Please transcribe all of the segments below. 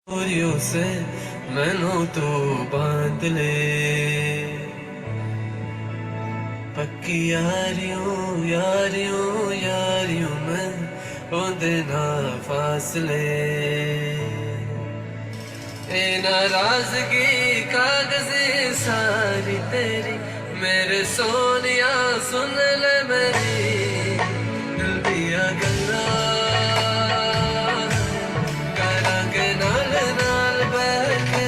दूरियों से मैनू तो बांध ले, पक्की यारियों यारियों यारियों में ओंदे ना फासले। ए नाराजगी कागज़े सारी तेरी, मेरे सोनिया सुन ले मेरी दिल दिया गल्ला। करांगे नाल नाल बैठे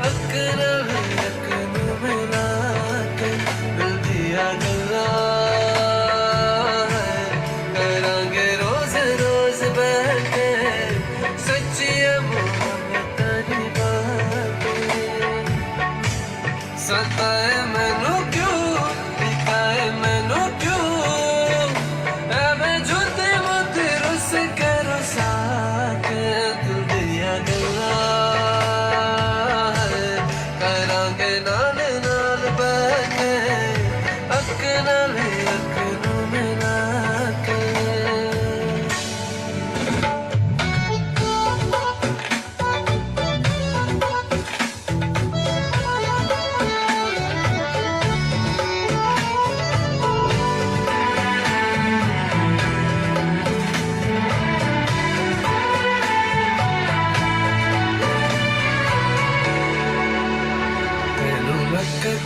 अक नाल अक नू मिला के दिल दिया गल्ला। करांगे रोज रोज बैठे सच्चियां सताए मैनू क्यों, पिताए मैनू क्यों, मैं झूठे मोते रुस के रुसा के दिल दिया गल्ला। करांगे नाल नाल बैठे अक नाल अक नू मिला के।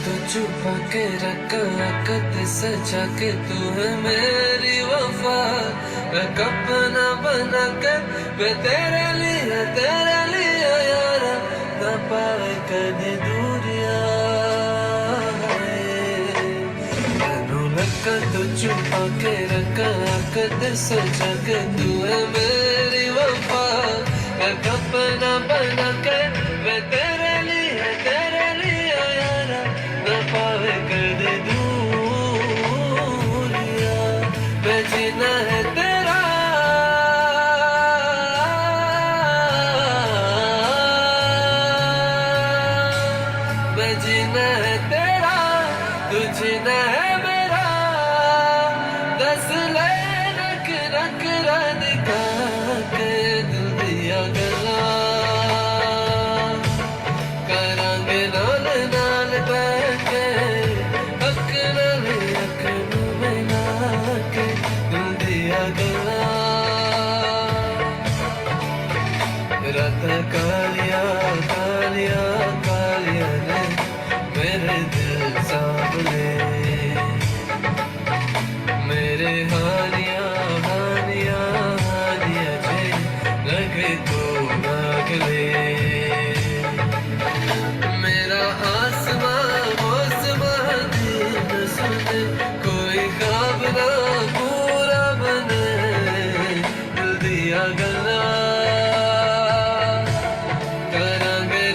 तू छुपा के रखा कद सजा के तू है मेरी वफा। एक अपना बना के मैं तेरे लिए यारा ना पाए कभी दूरिया। मैनू लगा तू छुपा के रखा कद सजा के तू है मेरी वफा। एक अपना बना के मैं तेरे लिए यारा पावे कर दे दूरिया। मैं जीना है तेरा, मैं जीना है तेरा, तू जीना है मेरा। दस ले नक नक दिखा के दिल दिया गला। करांगे नाल नाल बैठे अक नाल अक नू मिला के दिल दिया गला। रात कालिया कालिया कालिया ने मेरे दिल सांभले, मेरे हानिया हानिया हानिया जे लगे तो नागले। मेरा आसमां मौसमां दिन सुने, कोई ख्वाब ना पूरा बने दिल दिया गल्ला। करांगे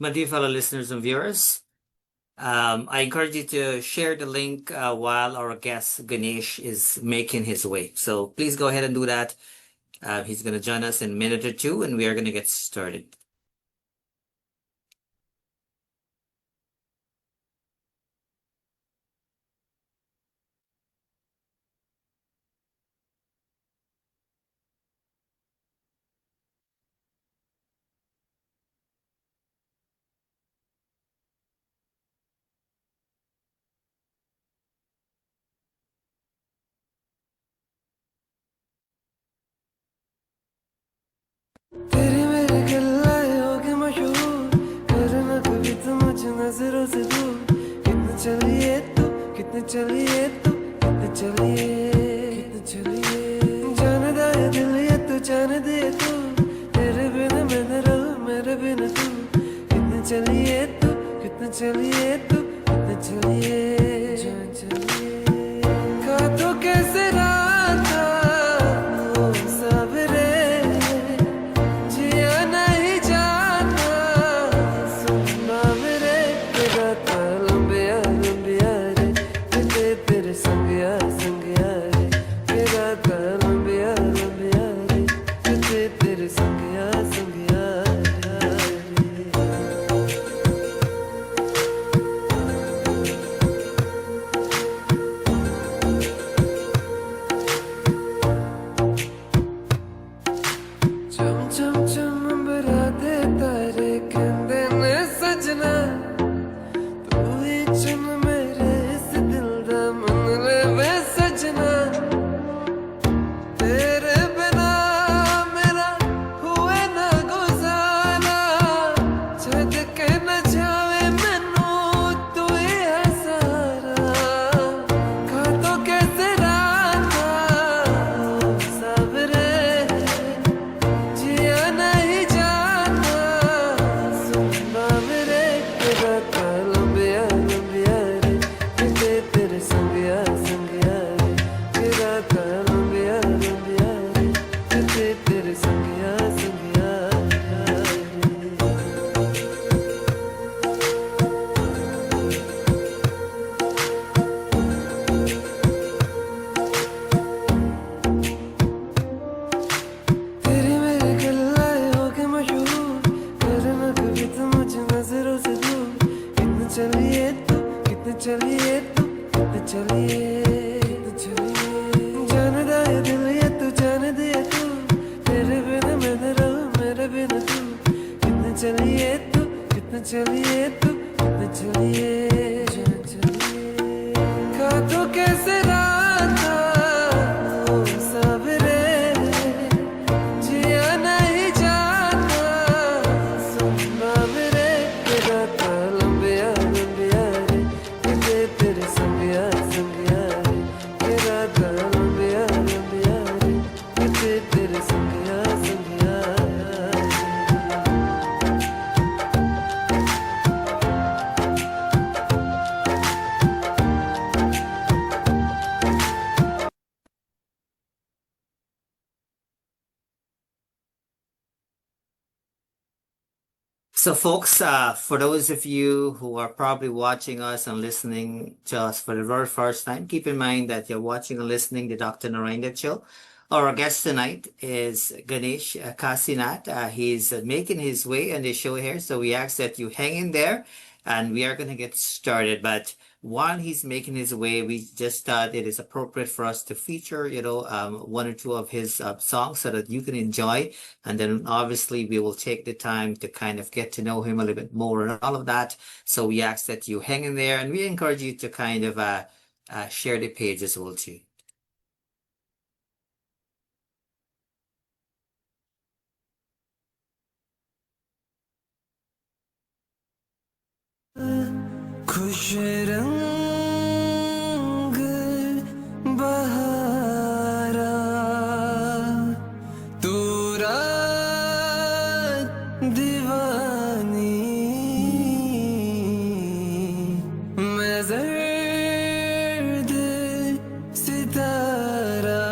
My dear fellow listeners and viewers, I encourage you to share the link while our guest Ganesh is making his way. So please go ahead and do that. He's going to join us in a minute or two, and we are going to get started. तेरे मेरे गल्लाए होगे मशहूर करना कभी तो मुझे नजरों से दूर कितने चलिए तू कितने चलिए तू कितने चलिए जाने दाए दिल ये तू जाने दे तू तेरे बिना मैं न रहूं मेरे बिना तू कितने चलिए तू कितने चलिए तू कितने चलिए जान चलिए का तो कैसे रात ओ सावरे जिया नहीं जाता सुनना मेरे तेरा लंबिया लंबिया रे तेरे संगिया संगिया रे तेरा लंबिया लंबिया रे तेरे संगिया संगिया रे चम चम चम बराते तारे कहते ने सजना तू ही चुन मेरे इस दिल दा मन ले वे सजना तेरे बिना मेरा हुए ना गुजारा छद के न जावे मैनू तू ही है सारा खा तो कैसे राता सावरे जिया नहीं जाता सुनना मेरे तेरा लंबिया लंबिया रे तेरे संगिया संगिया रे तेरा लंबिया लंबिया रे तेरे संगिया संगिया रे तेरे मेरे गल्लाए होगे मशहूर करना कभी तो मुझे नजरों से दूर कितने चलिए तू कितने चलिए तू कितने चलिए जाने दाए दिल ये तू जाने दे तू तेरे बिना मैं न रहूं मेरे बिना तू कितने चलिए तू कितने चलिए तू कितने चलिए जान चलिए का तो कैसे राता ओ सावरे जिया नहीं जाता सुनना मेरे तेरा लंबिया लंबिया रे तेरे संगिया संगिया रे तेरा लंबिया लंबिया रे तेरे संगिया संगिया रे So, folks, for those of you who are probably watching us and listening to us for the very first time, keep in mind that you're watching and listening to Dr. Narine Dat Show. Our guest tonight is Ganesh Kasinath. He's making his way on the show here, so we ask that you hang in there, and we are going to get started. But while he's making his way, we just thought it is appropriate for us to feature, one or two of his songs so that you can enjoy. And then obviously we will take the time to kind of get to know him a little bit more and all of that. So we ask that you hang in there, and we encourage you to kind of share the page as well too. खुश रंग बहारा तू रात दीवानी मैं जर्द सितारा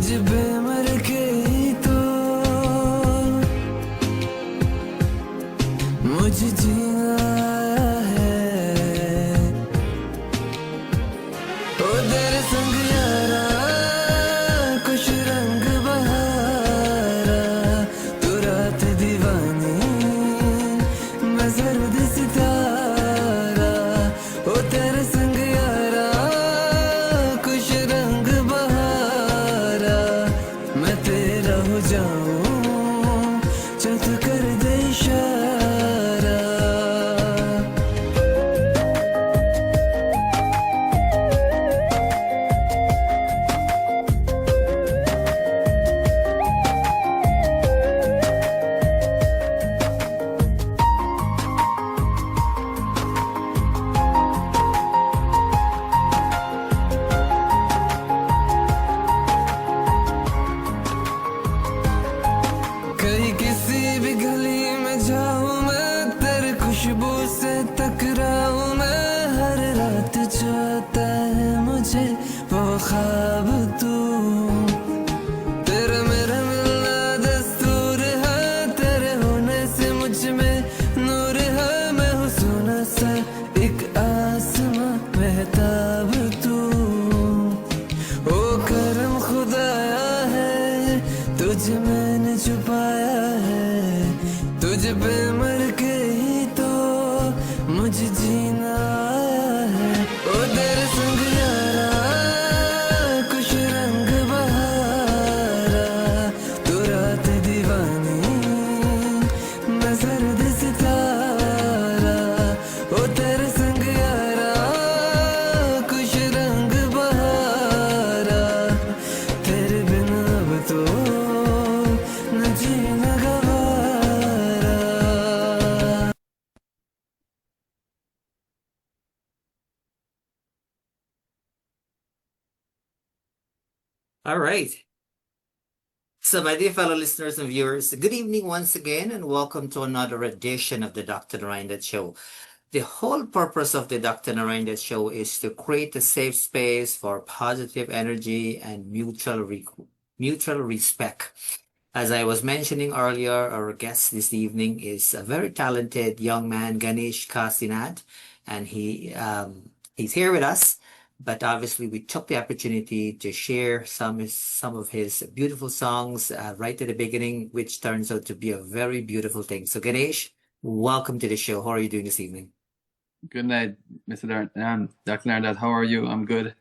पे मर के ही तो मुझे जीना है ओ तेरे संग यारा कुछ रंग बहारा तू रात दीवानी मैं जर्द सितारा ओ तेरे संग यारा कुछ रंग बहारा मैं तेरा हो जाऊं जो तू कर दे इशारा कहीं किसी भी गली में जाऊं मैं तेरी खुशबू से टकराऊं मैं हर रात जो आता है मुझे वो ख्वाब तू तेरा मेरा मिलना दस्तूर है तेरे होने से मुझ में नूर है मैं हूँ सोना सा एक आसमां महताब तू ओ करम खुदाया है तुझे मैंने छुपाया है तुझे पे मर के ही तो मुझे जीना आया है ओ तेरे संग यारा कुछ रंग बहारा तू रात दीवानी मैं जर्द सितारा ओ तेरे संग यारा कुछ रंग बहारा तेरे बिना अब तो न जीना गवारा All right. So, my dear fellow listeners and viewers, good evening once again, and welcome to another edition of the Dr. Narine Dat Show. The whole purpose of the Dr. Narine Dat Show is to create a safe space for positive energy and mutual respect. As I was mentioning earlier, our guest this evening is a very talented young man, Ganesh Kasinath, and he's here with us. But obviously, we took the opportunity to share some of his beautiful songs right at the beginning, which turns out to be a very beautiful thing. So, Ganesh, welcome to the show. How are you doing this evening? Good night, Mr. Dr. Narine Dat. How are you? I'm good.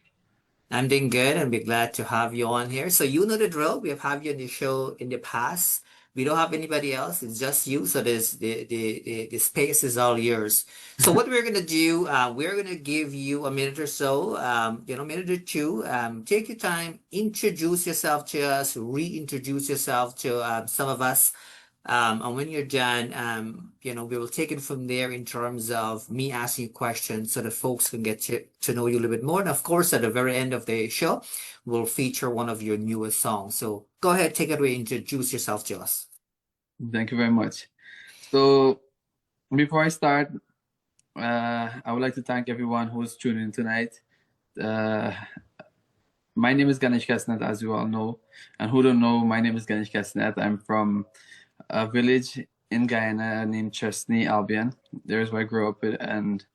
I'm doing good, and we're glad to have you on here. So you know the drill. We have had you on the show in the past. We don't have anybody else. It's just you. So there's the space is all yours. So what we're gonna do, we're gonna give you a minute or so, a minute or two. Take your time, introduce yourself to us, reintroduce yourself to some of us. And when you're done, we will take it from there in terms of me asking you questions so that folks can get to know you a little bit more. And of course, at the very end of the show, we'll feature one of your newest songs. So go ahead, take it away, introduce yourself to us. Thank you very much. So before I start, I would like to thank everyone who's tuning in tonight. My name is Ganesh Kasinath, as you all know. And who don't know, my name is Ganesh Kasinath. I'm from a village in Guyana named Chutney, Albion. There's where I grew up, and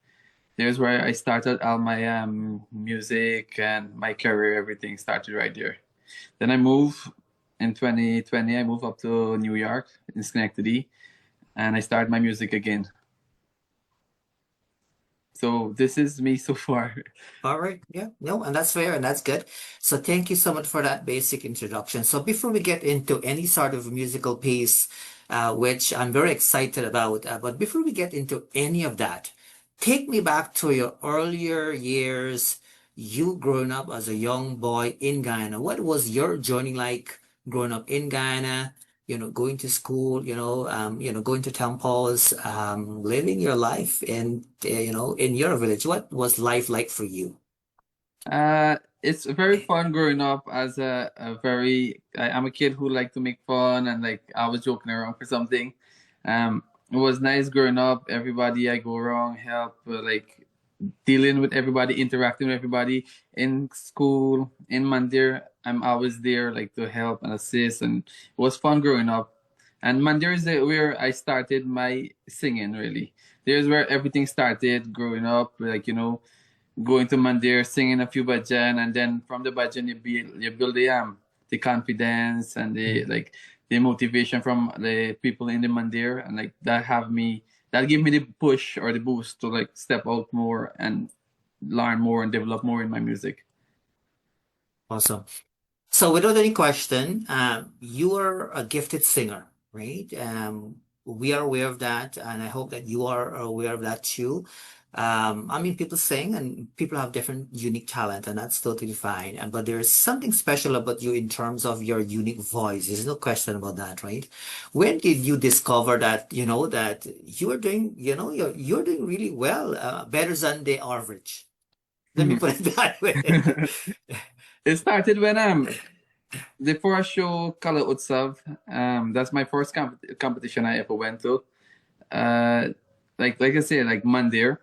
there's where I started all my music and my career. Everything started right there. Then I moved in 2020. I moved up to New York in Schenectady, and I started my music again. So this is me so far. All right. Yeah. No, and that's fair and that's good. So thank you so much for that basic introduction. So before we get into any sort of musical piece, which I'm very excited about, but before we get into any of that, take me back to your earlier years, you growing up as a young boy in Guyana. What was your journey like growing up in Guyana? Going to school, going to temples, living your life in your village. What was life like for you? It's very fun growing up as I'm a kid who like to make fun, and like I was joking around for something. It was nice growing up. Everybody I go around help, like dealing with everybody, interacting with everybody in school, in Mandir. I'm always there, like to help and assist, and it was fun growing up. And Mandir is where I started my singing. Really, there's where everything started growing up. Like going to Mandir, singing a few bhajan, and then from the bhajan you build the confidence and the motivation from the people in the Mandir, and like that gave me the push or the boost to like step out more and learn more and develop more in my music. Awesome. So without any question, you are a gifted singer, right? We are aware of that, and I hope that you are aware of that too. I mean, people sing and people have different unique talent, and that's totally fine. But there's something special about you in terms of your unique voice. There's no question about that, right? When did you discover that, that you are doing, you're doing really well, better than the average? Let me put it that way. It started when the first show Kala Utsav. That's my first competition I ever went to. Like I said, like Mandir.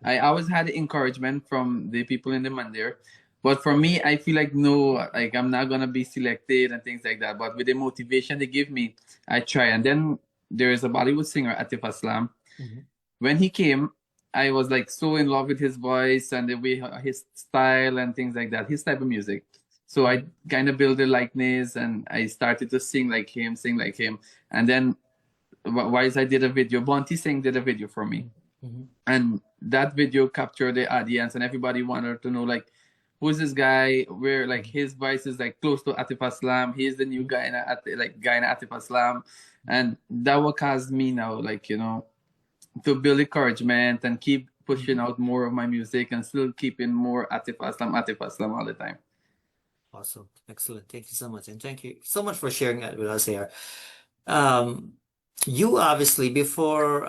I always had encouragement from the people in the Mandir. But for me, I feel like no, like I'm not gonna be selected and things like that. But with the motivation they give me, I try. And then there is a Bollywood singer, Atif Aslam. When he came, I was like so in love with his voice and the way his style and things like that, his type of music. So I kind of built a likeness and I started to sing like him. And then whilst I did a video, Bonti Singh did a video for me. And that video captured the audience and everybody wanted to know like, who's this guy? Where like his voice is like close to Atif Aslam. He's the new guy in Atif Aslam. And that what caused me now, like, to build encouragement and keep pushing out more of my music and still keeping more Atif Aslam all the time. Awesome. Excellent. Thank you so much. And thank you so much for sharing that with us here. You obviously, before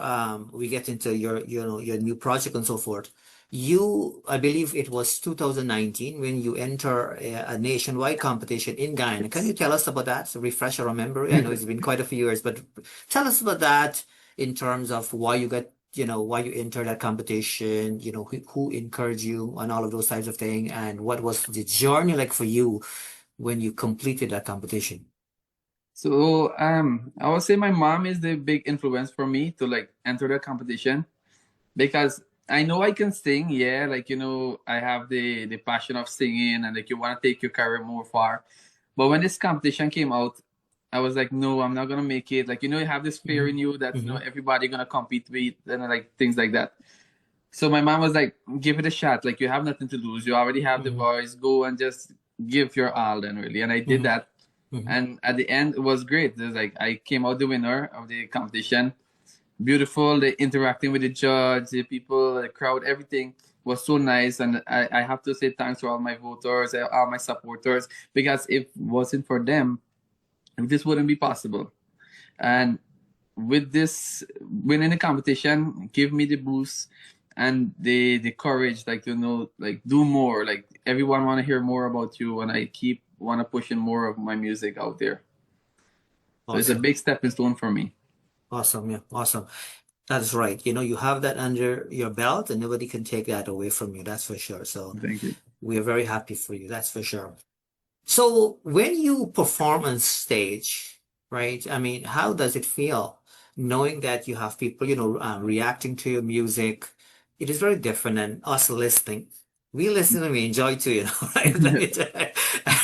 we get into your new project and so forth, I believe it was 2019 when you enter a nationwide competition in Guyana. Can you tell us about that? So refresh our memory. I know it's been quite a few years, but tell us about that in terms of why you got, why you entered that competition, who encouraged you and all of those types of things, and what was the journey like for you when you completed that competition? So I would say my mom is the big influence for me to like enter the competition because I know I can sing, yeah, like I have the passion of singing and like you want to take your career more far. But when this competition came out, I was like, no, I'm not gonna make it. Like you have this fear in you that everybody gonna compete with and like things like that. So my mom was like, give it a shot. Like you have nothing to lose. You already have the voice. Go and just give your all then really. And I did that. And at the end, it was great. It was like I came out the winner of the competition. Beautiful. The interacting with the judge, the people, the crowd, everything was so nice. And I have to say thanks to all my voters, all my supporters, because if it wasn't for them, this wouldn't be possible. And with this winning the competition, give me the boost and the courage, like like do more. Like everyone want to hear more about you, and I want to push in more of my music out there. So it's a big stepping stone for me. Awesome. Yeah. Awesome. That's right. You have that under your belt and nobody can take that away from you. That's for sure. So Thank you. we are very happy for you. That's for sure. So when you perform on stage, right? I mean, how does it feel knowing that you have people, reacting to your music? It is very different than us listening. We listen and we enjoy too, right?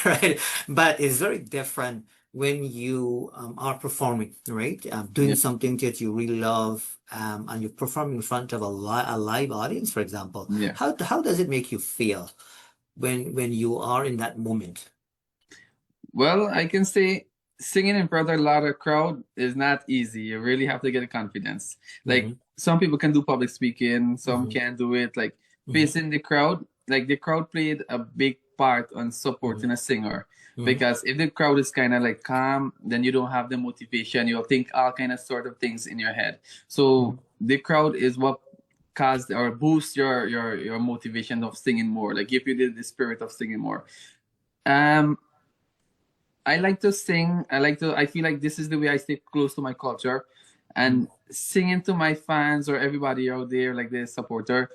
Right. But it's very different when you are performing, right? Doing something that you really love, and you're performing in front of a live audience, for example. Yeah. How does it make you feel when you are in that moment? Well, I can say singing in front of a lot of crowd is not easy. You really have to get the confidence. Like some people can do public speaking, some can't do it. Like facing the crowd, like the crowd played a big part on supporting a singer. Because if the crowd is kind of like calm, then you don't have the motivation. You'll think all kind of sort of things in your head. So the crowd is what caused or boosts your motivation of singing more. Like give you the spirit of singing more. I like to sing. I feel like this is the way I stay close to my culture, and singing to my fans or everybody out there, like the supporter,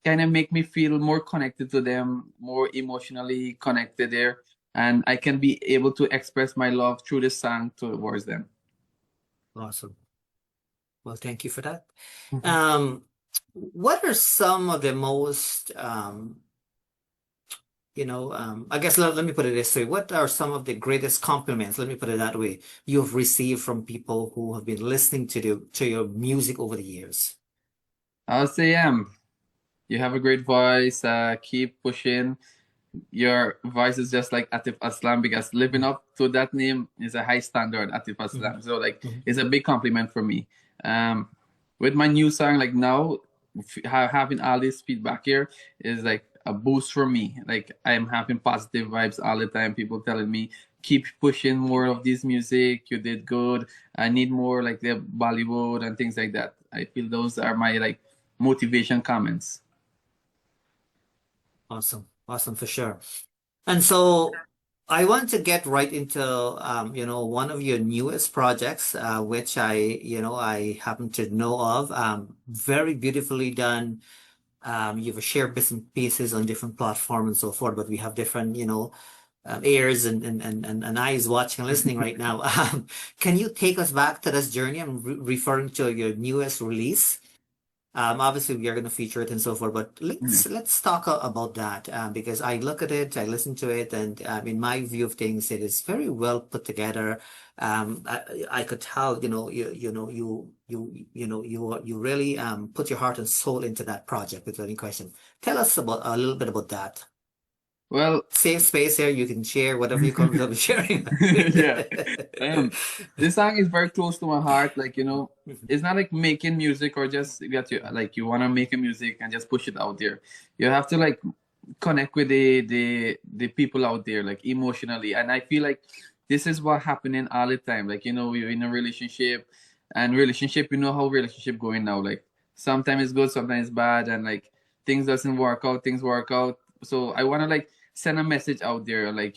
kind of make me feel more connected to them, more emotionally connected there, and I can be able to express my love through the song towards them. Awesome. Well, thank you for that. Mhm. What are some of the most, I guess let me put it this way. What are some of the greatest compliments, let me put it that way, you've received from people who have been listening to your music over the years? I'll say, you have a great voice. Keep pushing. Your voice is just like Atif Aslam, because living up to that name is a high standard, Atif Mhm, Aslam. So like, mhm. it's a big compliment for me. Um, with my new song, like now, having all this feedback here is like a boost for me. Like I'm having positive vibes all the time. People telling me, keep pushing more of this music. You did good. I need more like the Bollywood and things like that. I feel those are my like motivation comments. Awesome. Awesome for sure. And so I want to get right into, one of your newest projects, which I happen to know of. Very beautifully done. You've shared bits and pieces on different platforms and so forth, but we have different, ears and eyes watching and listening right now. Can you take us back to this journey? I'm referring to your newest release. Obviously we are going to feature it and so forth, but Mm. let's talk about that, because I look at it, I listen to it, and in my view of things, it is very well put together. I could tell, you really put your heart and soul into that project without any question. Tell us about a little bit about that. Well, Safe space here, you can share whatever you're comfortable sharing. yeah. Um, this song is very close to my heart. Like, it's not like making music or just that you like you wanna make a music and just push it out there. You have to like connect with the people out there, like emotionally. And I feel like this is what happening all the time. Like, you're in a relationship, and relationship, how relationship going now. Like sometimes it's good, sometimes it's bad, and like things doesn't work out, things work out. So I wanna like send a message out there, like,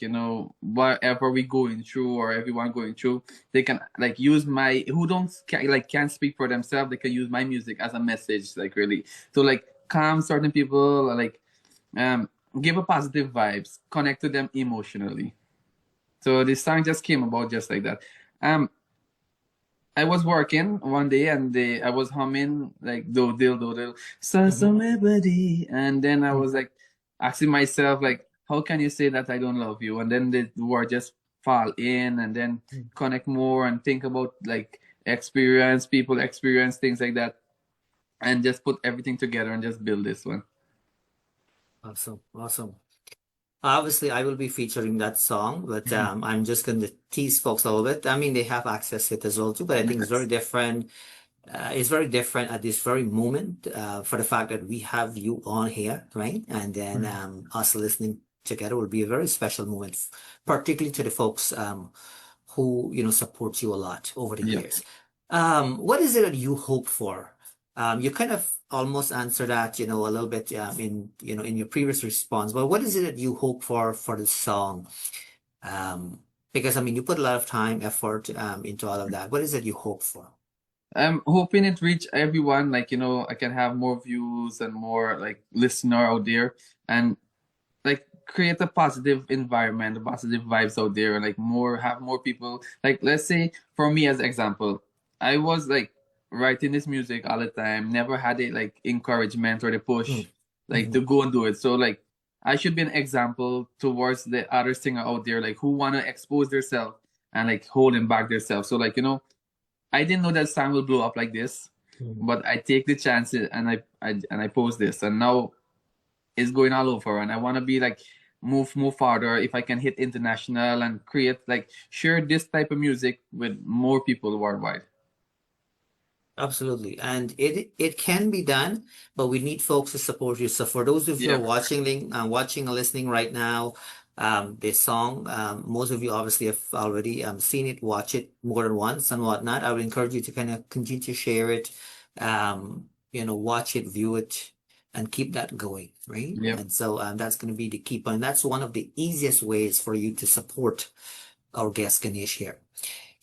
whatever we going through or everyone going through, they can like use my who don't can't speak for themselves, they can use my music as a message, like really to like calm certain people, or like um give a positive vibes, connect to them emotionally. So this song just came about just like that. I was working one day, and I was humming like do dil so Mhm. everybody, and then I was like asking myself like, how can you say that I don't love you? And then the word just fall in, and then Mhm. connect more and think about like experience, people experience things like that, and just put everything together and just build this one. Awesome, awesome. Obviously, I will be featuring that song, but I'm just going to tease folks a little bit. I mean, they have access to it as well too, but I think it's very Yes. different. It's very different at this very moment, for the fact that we have you on here, right? And then us listening together will be a very special moment, particularly to the folks who support you a lot over the Yep. years. What is it that you hope for? You kind of almost answered that, a little bit in your previous response. But what is it that you hope for the song? Because I mean, you put a lot of time, effort into all of that. What is it you hope for? I'm hoping it reach everyone. Like, I can have more views and more like listener out there, and like create a positive environment, positive vibes out there, and like have more people. Like, let's say for me as example, I was like writing this music all the time, never had it like encouragement or the push Mm, like to mhm. go and do it. So like I should be an example towards the other singer out there, like who wanna expose themselves and like holding back themselves. So like, I didn't know that song will blow up like this, Mhm. but I take the chances, and I post this, and now it's going all over, and I want to be like move farther. If I can hit international and create like share this type of music with more people worldwide. Absolutely. And it can be done, but we need folks to support you. So for those of you who are Yep. watching or listening right now, this song, most of you obviously have already seen it, watch it more than once and whatnot. I would encourage you to kind of continue to share it, watch it, view it, and keep that going, right? Yep. And so that's going to be the key point. That's one of the easiest ways for you to support our guest Ganesh here.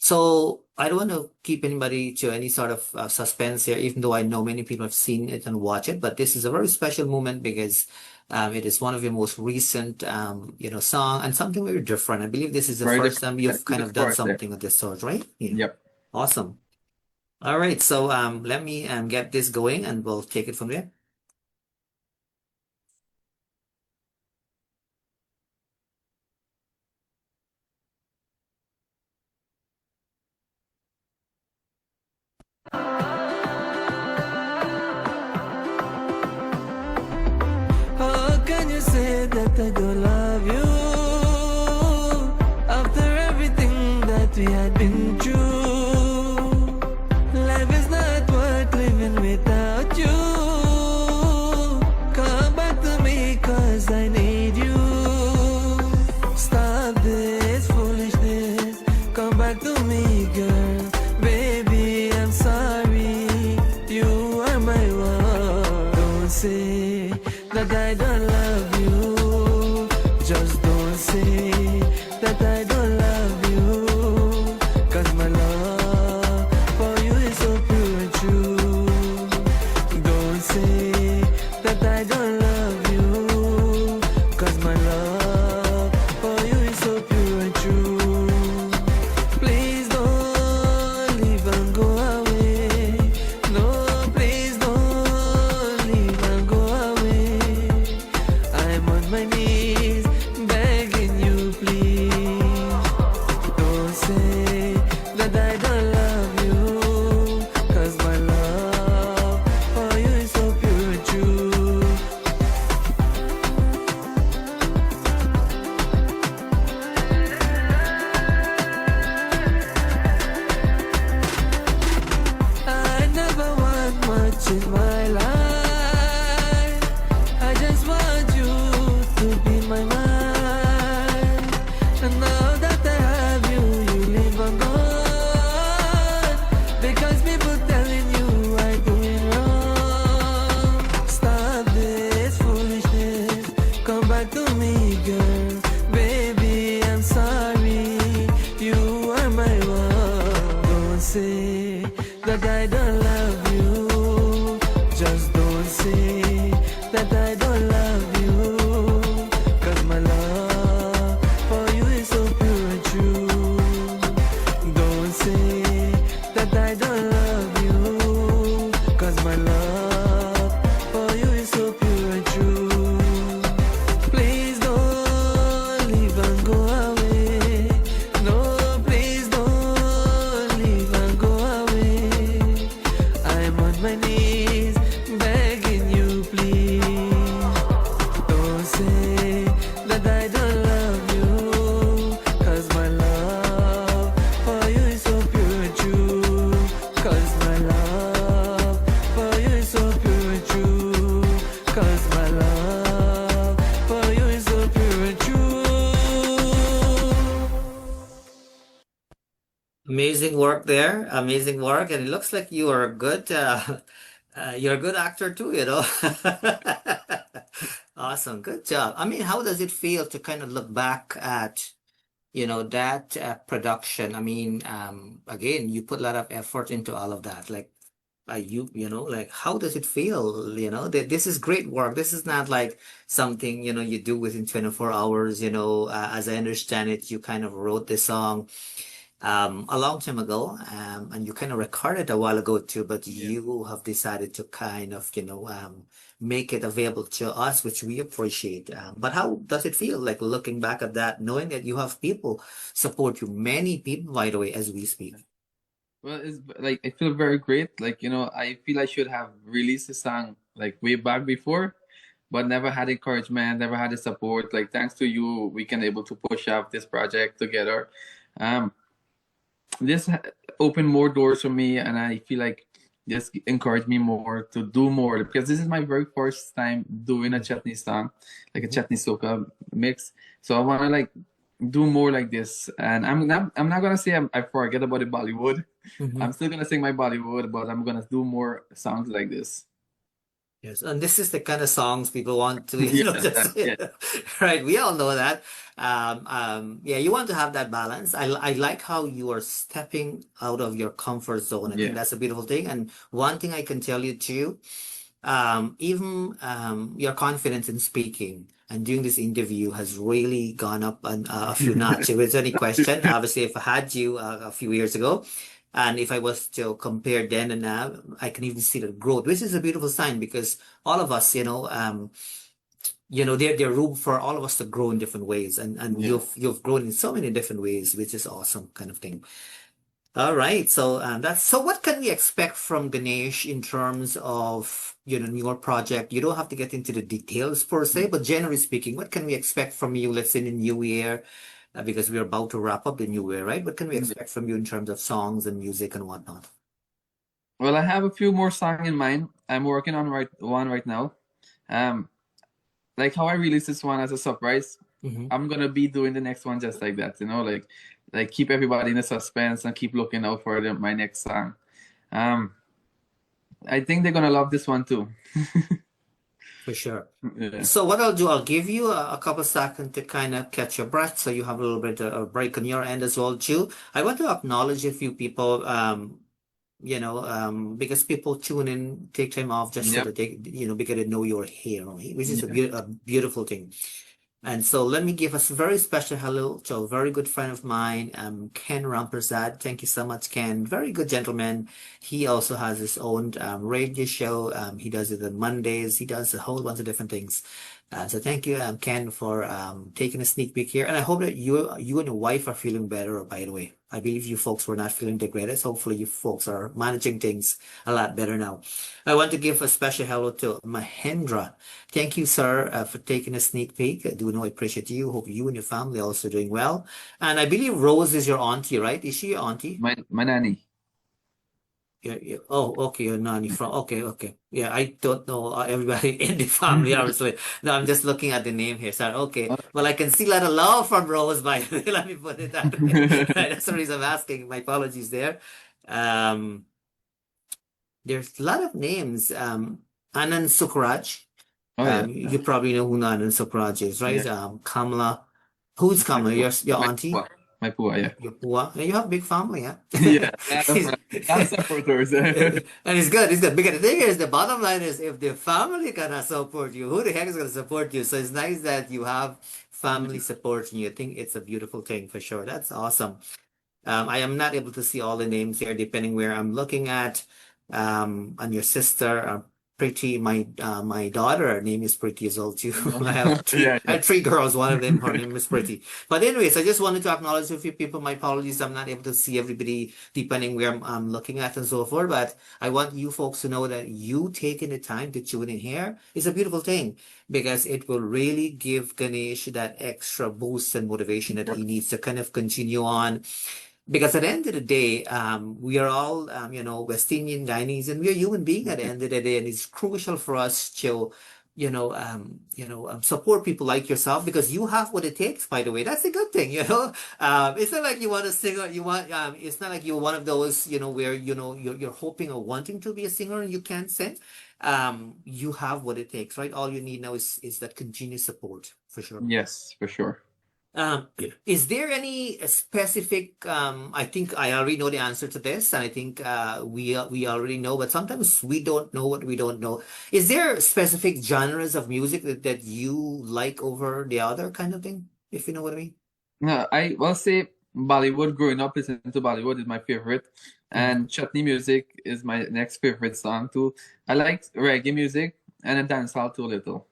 So I don't want to keep anybody to any sort of suspense here, even though I know many people have seen it and watched it. But this is a very special moment because it is one of your most recent, song and something very different. I believe this is the Very first different. time you've kind of Look done forward there. something of this sort, right? Yeah. Yep. Awesome. All right. So let me get this going and we'll take it from there. How can you say that I don't love you after everything that we had been through? Life is not worth living without you. Come back to me, cause I need you. Stop this foolishness. Come back to me, girl. Baby, I'm sorry. You are my one. Don't say that I don't love you. Just don't say that I don't love you. Cause my love for you is so pure and true. Don't say that I don't love you. Cause my love for you is so pure and true. Please don't leave and go away. No, please don't leave and go away. I'm on my knees begging you, please. Don't say that I don't love you. Cause my love for you is so pure and true. I never want much in my life. I just want you to be my mind. And now that I have you, you live on gone. Because people telling you I'm doing wrong. Stop this foolishness. Come back to me, girl. Baby, I'm sorry. You are my one. Don't say that I don't love you. Just don't say that I don't love you. Cause my love for you is so pure and true. Don't say that I don't love you. Cause my love for you is so pure and true. Please don't leave and go away. No, please don't leave and go away. I'm on my knees begging you, please. Don't say that I don't love you. Cause my love for you is so pure and true. Cause my love for you is so pure and true. Cause my love for you is so pure and true. Amazing work there. Amazing work. And it looks like you are a good, you're a good actor too, you know. Awesome. Good job. I mean, how does it feel to kind of look back at, that production? I mean, again, you put a lot of effort into all of that. Like, like, how does it feel? This is great work. This is not like something, you do within 24 hours, as I understand it, you kind of wrote the song a long time ago, and you kind of recorded a while ago too, but you have decided to kind of, make it available to us, which we appreciate. But how does it feel like looking back at that, knowing that you have people support you, many people, by the way, as we speak? Well, it's like I feel very great. Like, I feel I should have released the song like way back before, but never had encouragement, never had the support. Like, thanks to you, we can able to push up this project together. Um, this opened more doors for me, and I feel like this encouraged me more to do more, because this is my very first time doing a Chutney song, like a Chutney soca mix. So I want to like do more like this, and I'm not gonna say I forget about the Bollywood. Mhm. I'm still gonna sing my Bollywood, but I'm gonna do more songs like this. Yes, and this is the kind of songs people want to, Yeah, just yeah, right. We all know that. Yeah, you want to have that balance. I like how you are stepping out of your comfort zone. I think yeah, that's a beautiful thing. And one thing I can tell you too, even your confidence in speaking and doing this interview has really gone up a few notches. If there's any question, obviously, if I had you a few years ago, and if I was to compare then and now, I can even see the growth, which is a beautiful sign because all of us, there room for all of us to grow in different ways, and yeah. you've grown in so many different ways, which is awesome, kind of thing. All right, so that's so. What can we expect from Ganesh in terms of your project? You don't have to get into the details per se, but generally speaking, what can we expect from you? Let's say in the new year, because we're about to wrap up the new year, right? What can we Yeah. expect from you in terms of songs and music and whatnot? Well, I have a few more songs in mind. I'm working on one right now. Um, like how I released this one as a surprise, Hmm. I'm gonna be doing the next one just like that. Like keep everybody in the suspense and keep looking out for my next song. Um, I think they're gonna love this one too. For sure. Yeah. So what I'll do, I'll give you a couple seconds to kind of catch your breath, so you have a little bit of a break on your end as well too. I want to acknowledge a few people. Because people tune in, take time off just so Yep. that they, because they know you're here, right? Which is Yeah. a beautiful thing. And so let me give us a very special hello to a very good friend of mine, Ken Rampersad. Thank you so much, Ken. Very good gentleman. He also has his own radio show. He does it on Mondays. He does a whole bunch of different things. So thank you, Ken, for taking a sneak peek here. And I hope that you and your wife are feeling better, by the way. I believe you folks were not feeling the greatest. Hopefully you folks are managing things a lot better now. I want to give a special hello to Mahendra. Thank you, sir, for taking a sneak peek. I do know I appreciate you. Hope you and your family are also doing well. And I believe Rose is your auntie, right? Is she your auntie? My nanny. Yeah, yeah. Oh, okay, you're nanny from. Okay, okay. Yeah, I don't know everybody in the family, obviously. No, I'm just looking at the name here, sir. Okay. Well, I can see a lot of love from Rose, by the way. Let me put it that way. That's the reason I'm asking. My apologies there. Um, there's a lot of names. Anand Sukraj. Oh yeah, You probably know who Anand Sukraj is, right? yeah. Kamala. Who's My Kamala? pua, Your auntie? my pua, yeah. Your Pua? Yeah, you have a big family, yeah? Yeah, He's- lot of supporters. and it's good, it's good. Because the thing is, the bottom line is if the family cannot support you, who the heck is going to support you? So it's nice that you have family supporting you. I think it's a beautiful thing for sure. That's awesome. I am not able to see all the names here, depending where I'm looking at. And your sister, Pretty. My daughter, her name is Pretty as well too. I have three. Yeah, I yeah. have three girls. One of them, her name is Pretty. But anyways, I just wanted to acknowledge a few people. My apologies, I'm not able to see everybody depending where I'm looking at and so forth. But I want you folks to know that you taking the time to tune in here is a beautiful thing because it will really give Ganesh that extra boost and motivation that he needs to kind of continue on. Because at the end of the day, we are all, West Indian Guyanese, and we're human beings at the end of the day, and it's crucial for us to, support people like yourself because you have what it takes. By the way, that's a good thing. It's not like you want to sing or you want. It's not like you're one of those, where you're hoping or wanting to be a singer and you can't sing. You have what it takes, right? All you need now is that continued support for sure. Yes, for sure. Is there any specific, I think I already know the answer to this, and I think we already know, but sometimes we don't know what we don't know. Is there specific genres of music that you like over the other kind of thing, if you know what I mean? No, I will say Bollywood. Growing up, listening to Bollywood is my favorite, Mhm. and Chutney music is my next favorite song too. I like reggae music and a dancehall too a little.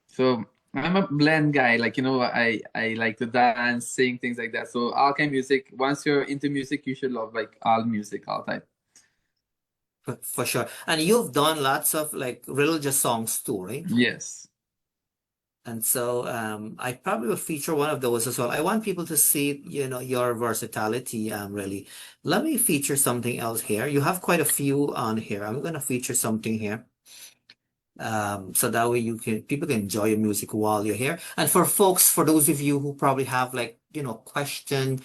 So I'm a blend guy. Like I like to dance, sing things like that. So all kind of music. Once you're into music, you should love like all music all time. For sure. And you've done lots of like religious songs too, right? Yes. And so I probably will feature one of those as well. I want people to see, your versatility, really. Let me feature something else here. You have quite a few on here. I'm going to feature something here. So that way people can enjoy your music while you're here. And for those of you who probably have like, question,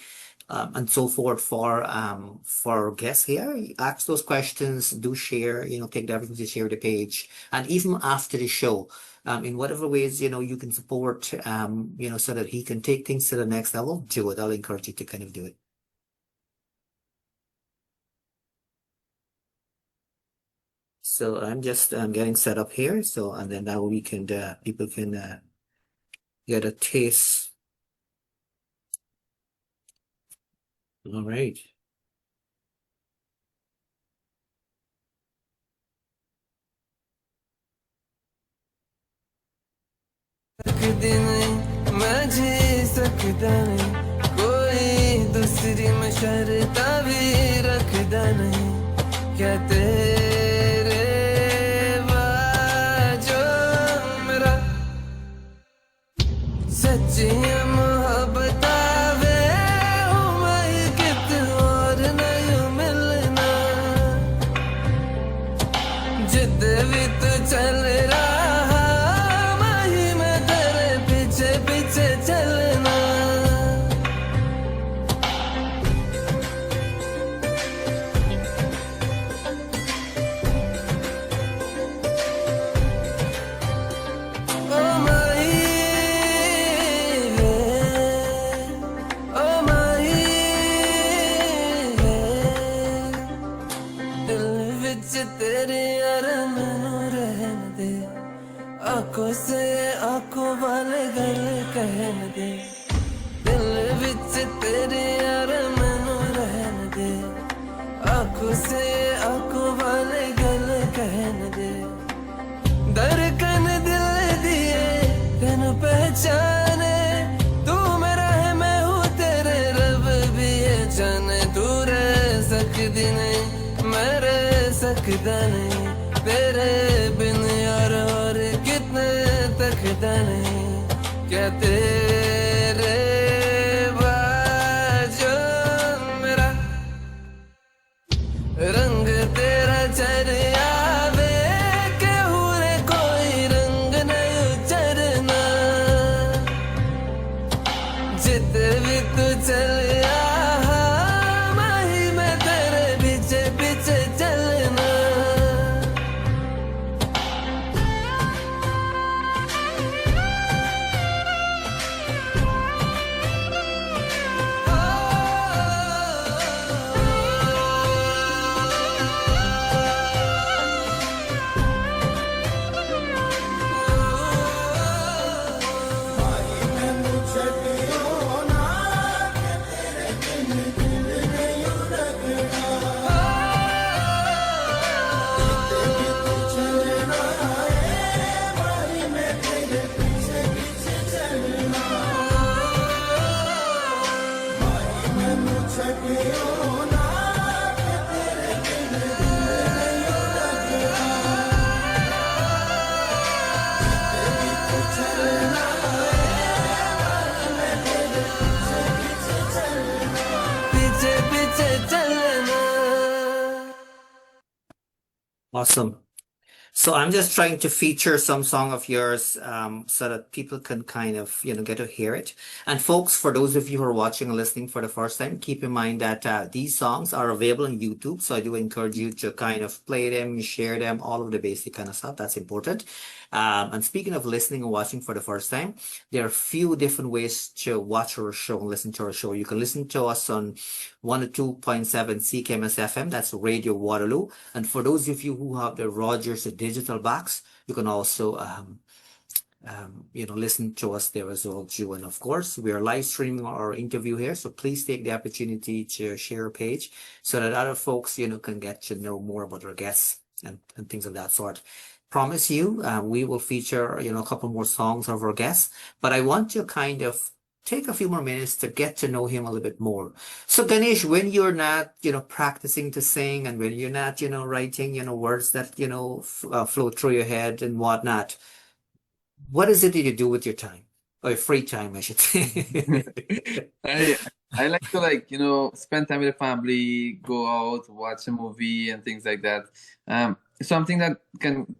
and so forth for guests here. Ask those questions, do share, take the opportunity to share the page. And even after the show, in whatever ways, you can support, so that he can take things to the next level, do it. I'll encourage you to kind of do it. So I'm just getting set up here. So, and then now we can, people can get a taste. All right. मैं जी सकता नहीं कोई दूसरी में शर्ता भी रखदा नहीं क्या तेरे बाजो मेरा सच्ची मोहब्बत वे हूँ मैं कित और नहीं मिलना जिद भी तू चल रहा मैं तेरे पीछे पीछे चलना ओ माही ओ माही दिल विच तेरे यार मैनू रहन दे आंखों से आंखों वाले गल कहन दे दिल विच तेरे यार मैनू रहन दे आंखों से आंखों वाले गल कहन दे धड़कन दिल दिए तेन पहचाने तू मेरा है मैं हूँ तेरे रब भी है जाने तू रह सकती नहीं मैं रह सकता नहीं तेरे बिन यार और कितने तकता नहीं क्या तेरे बाजो मेरा रंग तेरा चरिया वे के हुए कोई रंग नहीं उचरना जित भी तू चलिया माही मैं तेरे पीछे पीछे चलना पीछे पीछे चलना Awesome. So I'm just trying to feature some song of yours, so that people can kind of, get to hear it. And folks, for those of you who are watching and listening for the first time, keep in mind that these songs are available on YouTube. So I do encourage you to kind of play them, share them, all of the basic kind of stuff. That's important. And speaking of listening and watching for the first time, there are a few different ways to watch our show and listen to our show. You can listen to us on 102.7 CKMS FM. That's Radio Waterloo. And for those of you who have the Rogers digital box, you can also listen to us there as well, too. And of course, we are live streaming our interview here, so please take the opportunity to share a page so that other folks, can get to know more about our guests and things of that sort. Promise you, we will feature, a couple more songs of our guests, but I want to kind of take a few more minutes to get to know him a little bit more. So Ganesh, when you're not, practicing to sing, and when you're not, writing, words that, flow through your head and whatnot, what is it that you do with your time? Or your free time, I should say. I like to spend time with the family, go out, watch a movie and things like that. Something that can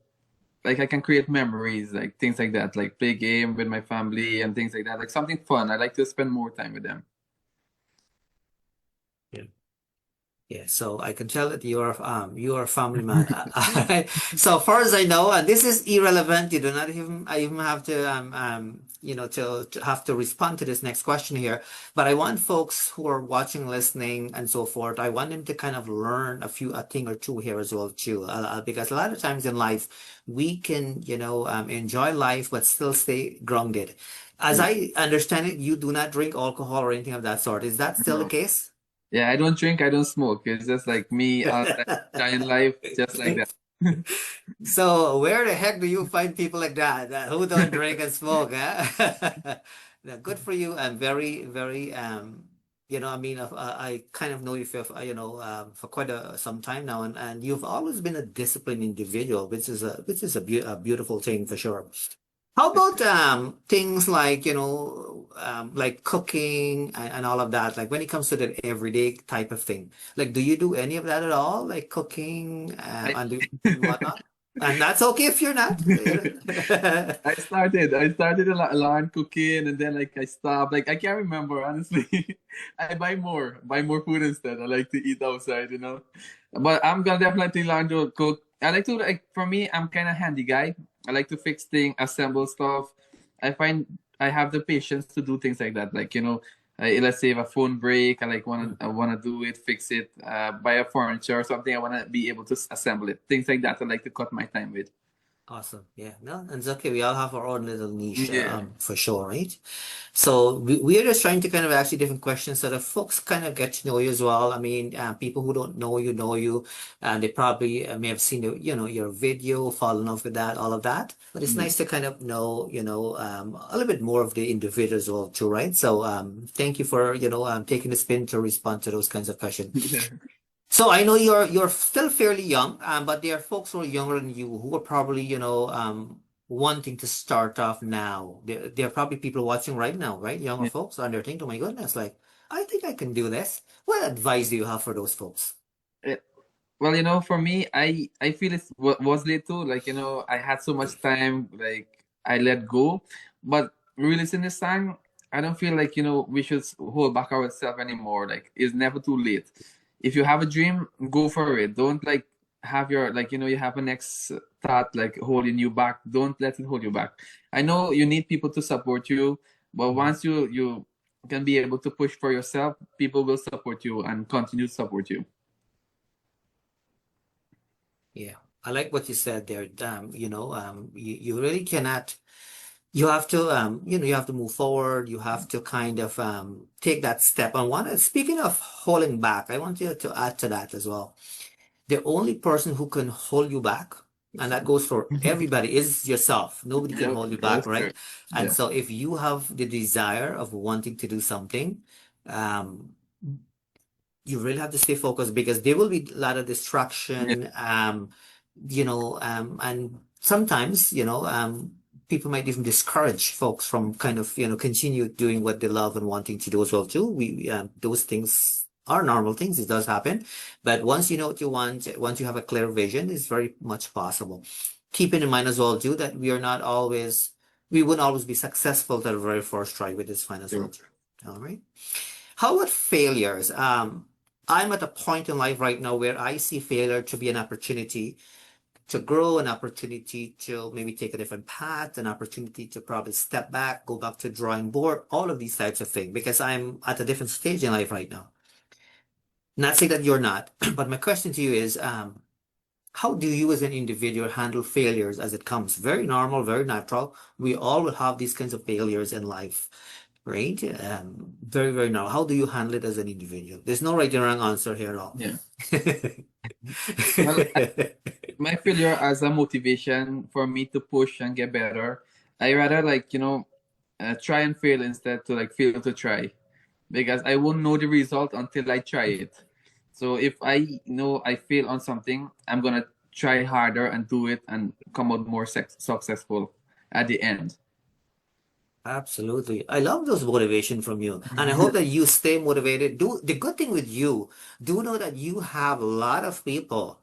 I can create memories, like things like that, like play game with my family and things like that, like something fun. I like to spend more time with them. Yeah, so I can tell that you are a family man. So far as I know, and this is irrelevant. You do not even I even have to to have to respond to this next question here. But I want folks who are watching, listening, and so forth. I want them to kind of learn a thing or two here as well too. Because a lot of times in life we can enjoy life but still stay grounded. As Yeah. I understand it, you do not drink alcohol or anything of that sort. Is that still the No. case? Yeah, I don't drink, I don't smoke. It's just like me outside giant life, just like that. So where the heck do you find people like that, who don't drink and smoke, huh? Now, good for you. I'm very, very, I mean, I kind of know you for quite some time now, and you've always been a disciplined individual, which is a beautiful thing for sure. How about things like like cooking and all of that? Like when it comes to the everyday type of thing, like do you do any of that at all? Like cooking I and whatnot? And that's okay if you're not. I started a lot cooking, and then like I stopped. Like I can't remember honestly. I buy more food instead. I like to eat outside, But I'm gonna definitely learn to cook. I like to like for me, I'm kind of handy guy. I like to fix things, assemble stuff. I find I have the patience to do things like that. Like let's say if a phone break, I wanna do it, fix it, buy a furniture or something. I wanna be able to assemble it. Things like that. I like to cut my time with. Awesome. Yeah. No, and it's okay. We all have our own little niche, Yeah. for sure, right? So we are just trying to kind of ask you different questions so that folks kind of get to know you as well. I mean, people who don't know you, and they probably may have seen your video, fall in love with that, all of that. But it's Yeah. nice to kind of know, a little bit more of the individual as well, too, right? So thank you for taking the spin to respond to those kinds of questions. Yeah. So I know you're still fairly young, but there are folks who are younger than you who are probably, wanting to start off now. There are probably people watching right now, right? Younger Yeah. folks, and they're thinking, oh my goodness, like, I think I can do this. What advice do you have for those folks? Eh, Well, for me, I feel it was late too. Like, I had so much time, like I let go. But releasing this song, I don't feel like, we should hold back ourselves anymore. Like, it's never too late. If you have a dream, go for it. Don't like have you have a next thought like holding you back. Don't let it hold you back. I know you need people to support you, but Mhm. once you can be able to push for yourself, people will support you and continue to support you. Yeah, I like what you said there. You really cannot. You have to, you have to move forward. You have to kind of take that step. And speaking of holding back, I want you to add to that as well. The only person who can hold you back, and that goes for everybody, is yourself. Nobody can Yep, hold you back, that's true. right? And Yeah. so if you have the desire of wanting to do something, um, you really have to stay focused because there will be a lot of Yeah. distraction, and sometimes, people might even discourage folks from kind of, continue doing what they love and wanting to do as well too. Those things are normal things. It does happen. But once you know what you want, once you have a clear vision, it's very much possible. Keeping in mind as well too that we wouldn't always be successful at the very first try with this fine as well True. too. All right. How about failures? I'm at a point in life right now where I see failure to be an opportunity to grow, an opportunity to maybe take a different path, an opportunity to probably step back, go back to drawing board, all of these types of things, because I'm at a different stage in life right now. Not saying that you're not, but my question to you is, how do you as an individual handle failures as it comes? Very normal, very natural. We all will have these kinds of failures in life, right? Very, very normal. How do you handle it as an individual? There's no right and wrong answer here at all. Yeah. Well, my failure as a motivation for me to push and get better. I rather try and fail instead to like fail to try, because I won't know the result until I try it. So if I know I fail on something, I'm gonna try harder and do it and come out more successful at the end. Absolutely. I love those motivation from you. And I hope that you stay motivated. The good thing with you, do know that you have a lot of people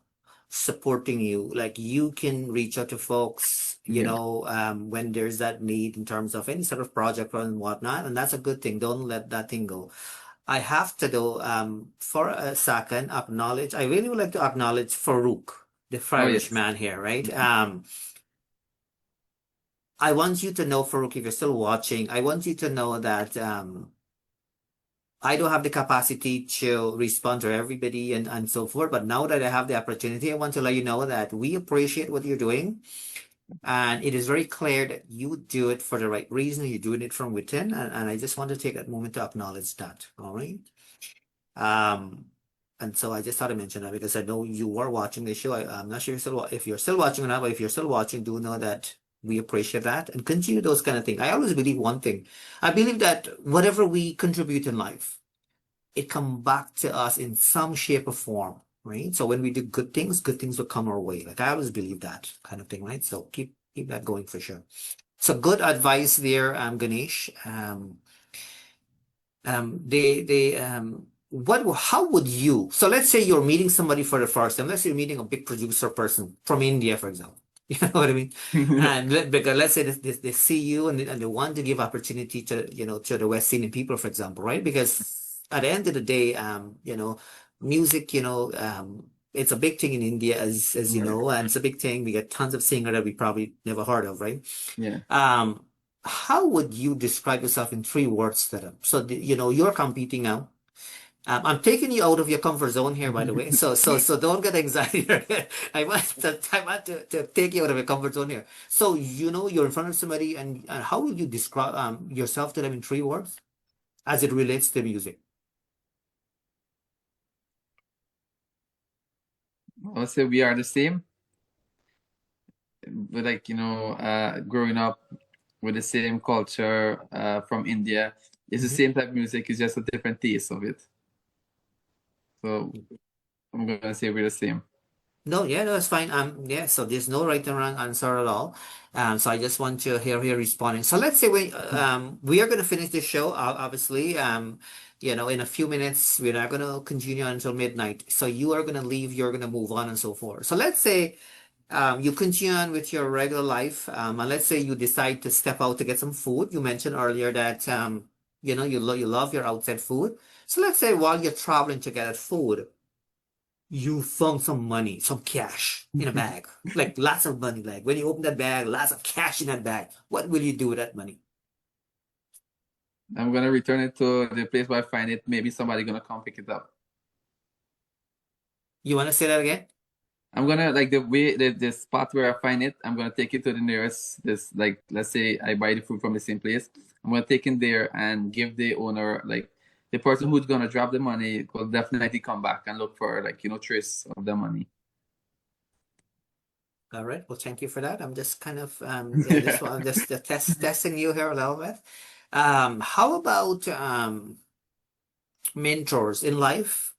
supporting you. Like you can reach out to folks, Yeah. when there's that need in terms of any sort of project and whatnot. And that's a good thing. Don't let that thing go. I have to though, for a second, acknowledge. I really would like to acknowledge Farouk, the Oh Irish yes. man here, right? I want you to know, Farouk, if you're still watching, I want you to know that I don't have the capacity to respond to everybody and so forth. But now that I have the opportunity, I want to let you know that we appreciate what you're doing. And it is very clear that you do it for the right reason. You're doing it from within. And I just want to take that moment to acknowledge that. All right. Um, and so I just thought to mention that because I know you are watching the show. I'm not sure if you're still watching or not, but if you're still watching, do know that we appreciate that and continue those kind of things. I always believe one thing. I believe that whatever we contribute in life, it come back to us in some shape or form, right? So when we do good things will come our way. Like I always believe that kind of thing, right? So keep that going for sure. So good advice there, Ganesh. How would you, so let's say you're meeting somebody for the first time. Let's say you're meeting a big producer person from India, for example. You know what I mean? Because let's say they see you and they want to give opportunity to, to the West Indian people, for example, right? Because at the end of the day, music, it's a big thing in India, as you Right. know, and it's a big thing. We get tons of singers that we probably never heard of, right? Yeah. How would you describe yourself in 3 words to them? So, you're competing now. I'm taking you out of your comfort zone here, by the way. So don't get anxiety. I want to take you out of your comfort zone here. So, you're in front of somebody, and how would you describe yourself to them in 3 words as it relates to music? I'll say we are the same. But like, growing up with the same culture from India, it's the Mhm. same type of music, it's just a different taste of it. So I'm gonna say we're the same. No, yeah, no, it's fine. Yeah, so there's no right and wrong answer at all. So I just want to hear responding. So let's say we are going to finish this show, obviously. In a few minutes, we're not going to continue until midnight. So you are going to leave, you're going to move on and so forth. So let's say you continue on with your regular life, and let's say you decide to step out to get some food. You mentioned earlier that you love your outside food. So let's say while you're traveling to get food, you found some money, some cash in a bag, like lots of money. Like when you open that bag, lots of cash in that bag. What will you do with that money? I'm gonna return it to the place where I find it. Maybe somebody gonna come pick it up. You want to say that again? I'm gonna like the spot where I find it. I'm gonna take it to the nearest this like let's say I buy the food from the same place. I'm gonna take it there and give the owner like the person who's gonna drop the money will definitely come back and look for like trace of the money. All right. Well, thank you for that. I'm just kind of this one. I'm just testing you here a little bit. How about mentors in life?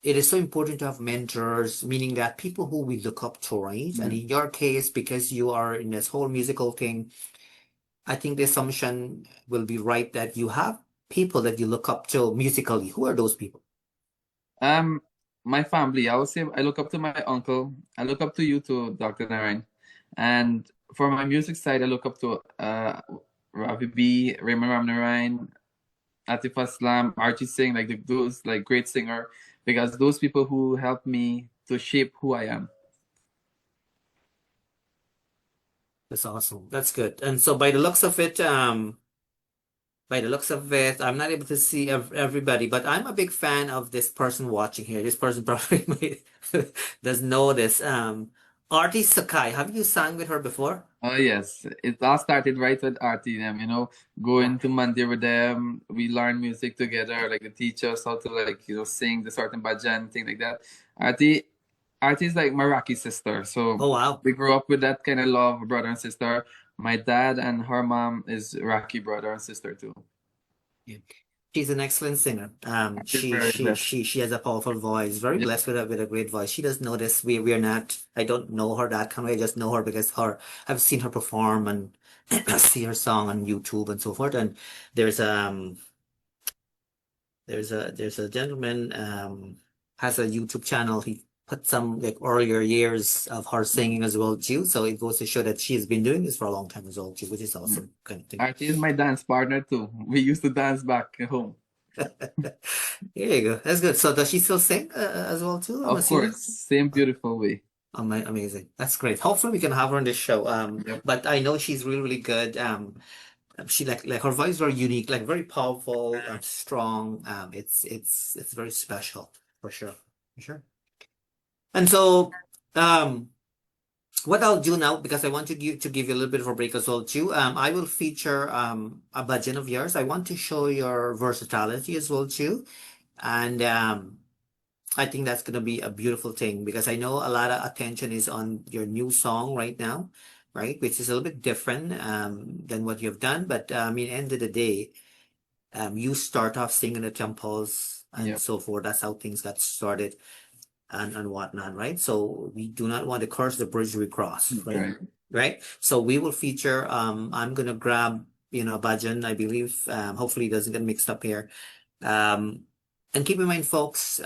It is so important to have mentors, meaning that people who we look up to, right? And in your case, because you are in this whole musical thing, I think the assumption will be right that you have people that you look up to musically. Who are those people? My family. I would say I look up to my uncle. I look up to you too, Dr. Narine. And for my music side, I look up to Ravi B, Raymond Ramnarine, Atif Aslam, Archie Singh, like those like great singer, because those people who helped me to shape who I am. That's awesome. That's good. And so by the looks of it, I'm not able to see everybody, but I'm a big fan of this person watching here. This person probably does know this. Artie Sakai. Have you sang with her before? Oh yes, it all started right with Artie them, going to Monday with them. We learn music together, like they teach us how to like, sing the certain bhajan, thing like that. Artie Artie is like my Rocky sister. So Oh, wow. we grew up with that kind of love, brother and sister. My dad and her mom is Rocky brother and sister too. Yeah. She's an excellent singer. She's She very she blessed. she she has a powerful voice. Very Yeah. blessed with a great voice. She does know this. We're not. I don't know her that kind of way. I just know her because I've seen her perform and see her song on YouTube and so forth. And there's there's a gentleman has a YouTube channel. He put some like earlier years of her singing as well too. So it goes to show that she's been doing this for a long time as well too, which is awesome kind of thing. Archie is my dance partner too. We used to dance back at home. Here you go. That's good. So does she still sing as well too? I'm Of assuming. course, same beautiful way. Amazing. That's great. Hopefully we can have her on this show. Yep. But I know she's really, really good. She like her voice is very unique, like very powerful, strong. It's very special for sure. For sure. And so, what I'll do now, because I want to give you a little bit of a break as well too. I will feature a bhajan of yours. I want to show your versatility as well too, and I think that's gonna be a beautiful thing because I know a lot of attention is on your new song right now, right? Which is a little bit different than what you've done, but I mean, end of the day, you start off singing the temples and Yep. so forth. That's how things got started and whatnot, right? So we do not want to curse the bridge we cross, right? Right. Right? So we will feature, I'm gonna grab, a bhajan, I believe, hopefully it doesn't get mixed up here. And keep in mind, folks,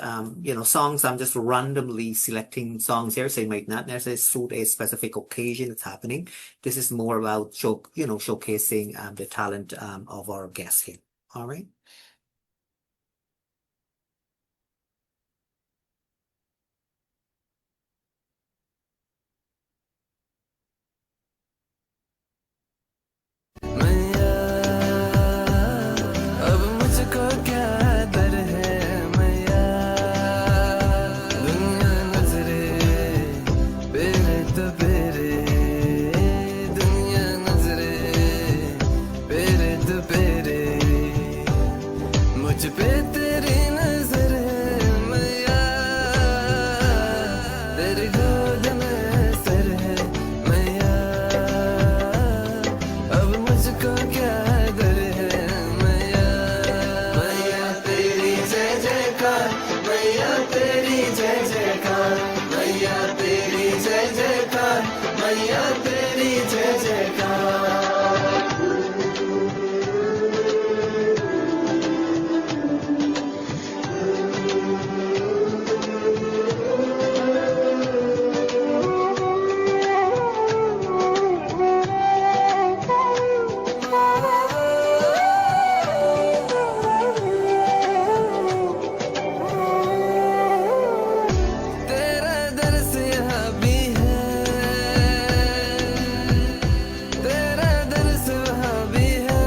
songs, I'm just randomly selecting songs here, so it might not necessarily suit a specific occasion that's happening. This is more about showcasing the talent of our guests here. All right. मैया अब मुझको क्या डर है मैया दुनिया नजरे पेरे तो पेरे दुनिया नजरे पेरे तो पेरे मुझ पे तेरी नजर है मैया तेरी गोद में सर है मैया अब मुझको क्या डर है मैया मैया तेरी जय जयकार मैया तेरी जय जयकार मैया तेरी जय जयकार मैया तेरी जय जयकार तेरा दर्स यहाँ भी है तेरा दर्स वहाँ भी है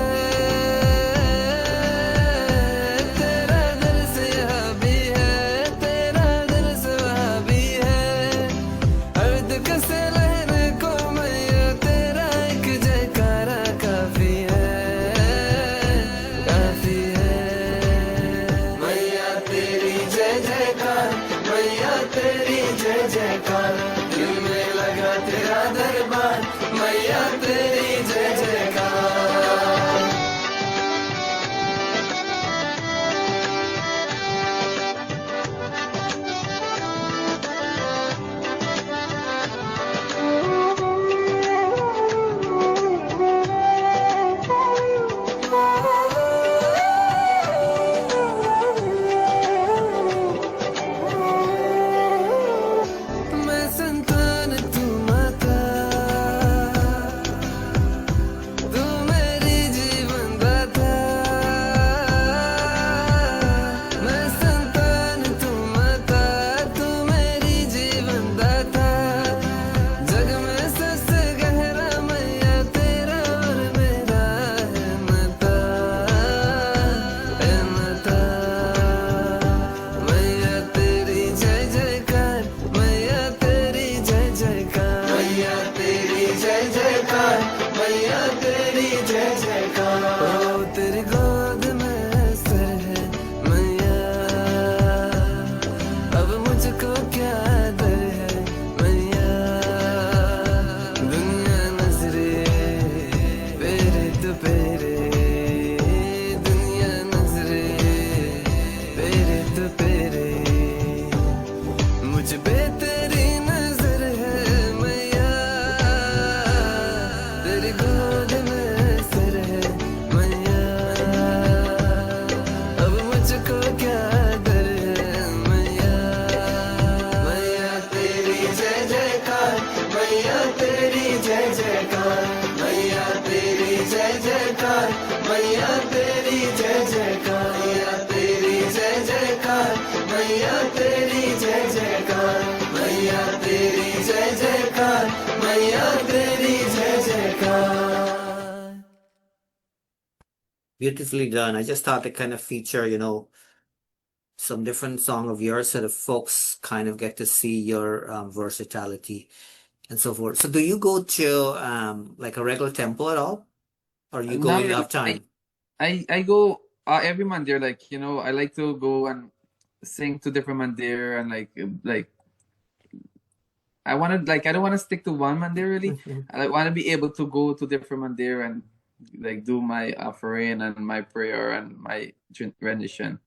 तेरा दर्स यहाँ भी है तेरा दर्स वहाँ भी है हर दुख से लहने को मैया तेरा एक जयकारा काफी है मैया तेरी जय जयकार मैया तेरी जय जयकार दिल में लगा तेरा दरबार मैया तेरी जय जयकार मैं Beautifully done. I just thought to kind of feature, some different song of yours so the folks kind of get to see your versatility and so forth. So do you go to like a regular temple at all? Or you go Not when you really. have time? I go every mandir. Like I like to go and sing to different mandir and like I want to like I don't want to stick to one mandir really. Mhm. I want to be able to go to different mandir and like do my offering and my prayer and my rendition.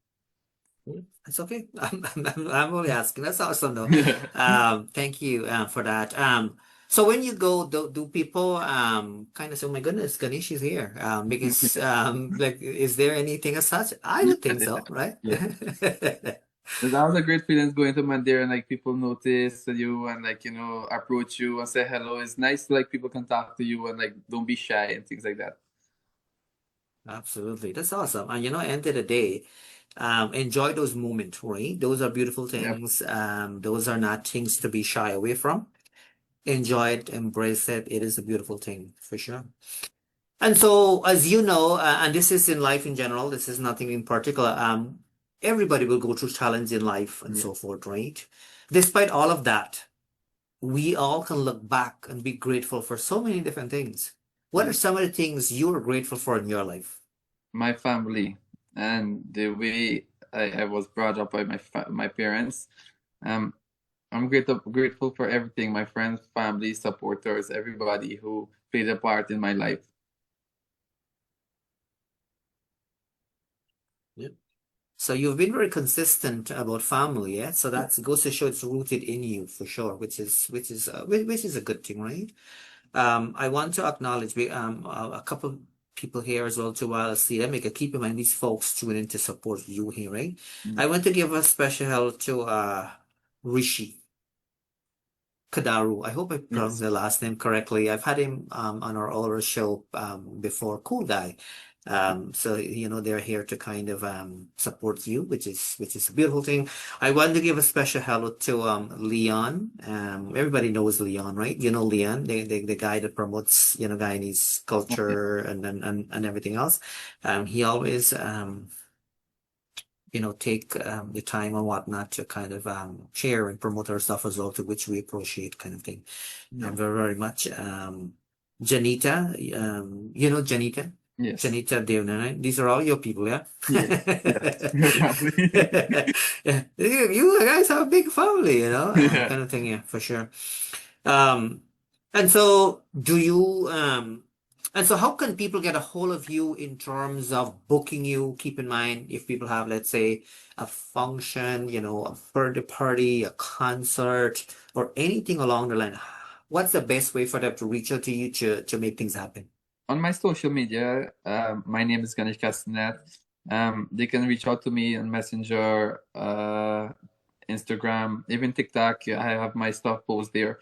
It's okay. I'm only asking. That's awesome though. Thank you for that. So when you go, do people kind of say, "Oh my goodness, Ganesh is here"? Because like, is there anything as such? I Yeah, would think so, right? yeah. That was a great feeling going to Mandir and like people notice you and like approach you and say hello. It's nice to like people can talk to you and like don't be shy and things like that. Absolutely. That's awesome. And end of the day, enjoy those moments, right? Those are beautiful Yep. things. Those are not things to be shy away from. Enjoy it, embrace it. It is a beautiful thing for sure. And so, as you know, and this is in life in general, this is nothing in particular. Everybody will go through challenges in life and Yeah. so forth, right? Despite all of that, we all can look back and be grateful for so many different things. What are Yeah. some of the things you are grateful for in your life? My family and the way I was brought up by my parents. Um, I'm grateful for everything, my friends, family, supporters, everybody who played a part in my life. Yep. So you've been very consistent about family, yeah? So Yeah. that goes to show it's rooted in you for sure, which is a good thing, right? I want to acknowledge a couple people here as well too while I see them. Make a keep in mind these folks tune in to support you here, right? Mm. I want to give a special help to Rishi. Kadaru. I hope I pronounced Yes. the last name correctly. I've had him on our older show before. Cool guy. So they're here to kind of support you, which is a beautiful thing. I want to give a special hello to Leon. Everybody knows Leon, right? You know Leon, the guy that promotes Guyanese Okay. culture and everything else. He always take the time and whatnot to kind of share and promote our stuff as well, to which we appreciate kind of thing. Yeah. Very, very much. Janita, you know Janita? Yes. Janita Devnana. These are all your people, yeah? Yes. Yes. Your family. Yeah. You guys have a big family, Yeah. kind of thing, yeah, for sure. Um, and so how can people get a hold of you in terms of booking you? Keep in mind if people have, let's say, a function, a birthday party, a concert, or anything along the line. What's the best way for them to reach out to you to make things happen? On my social media, my name is Ganesh Kasinath. They can reach out to me on Messenger, Instagram, even TikTok. I have my stuff posted there.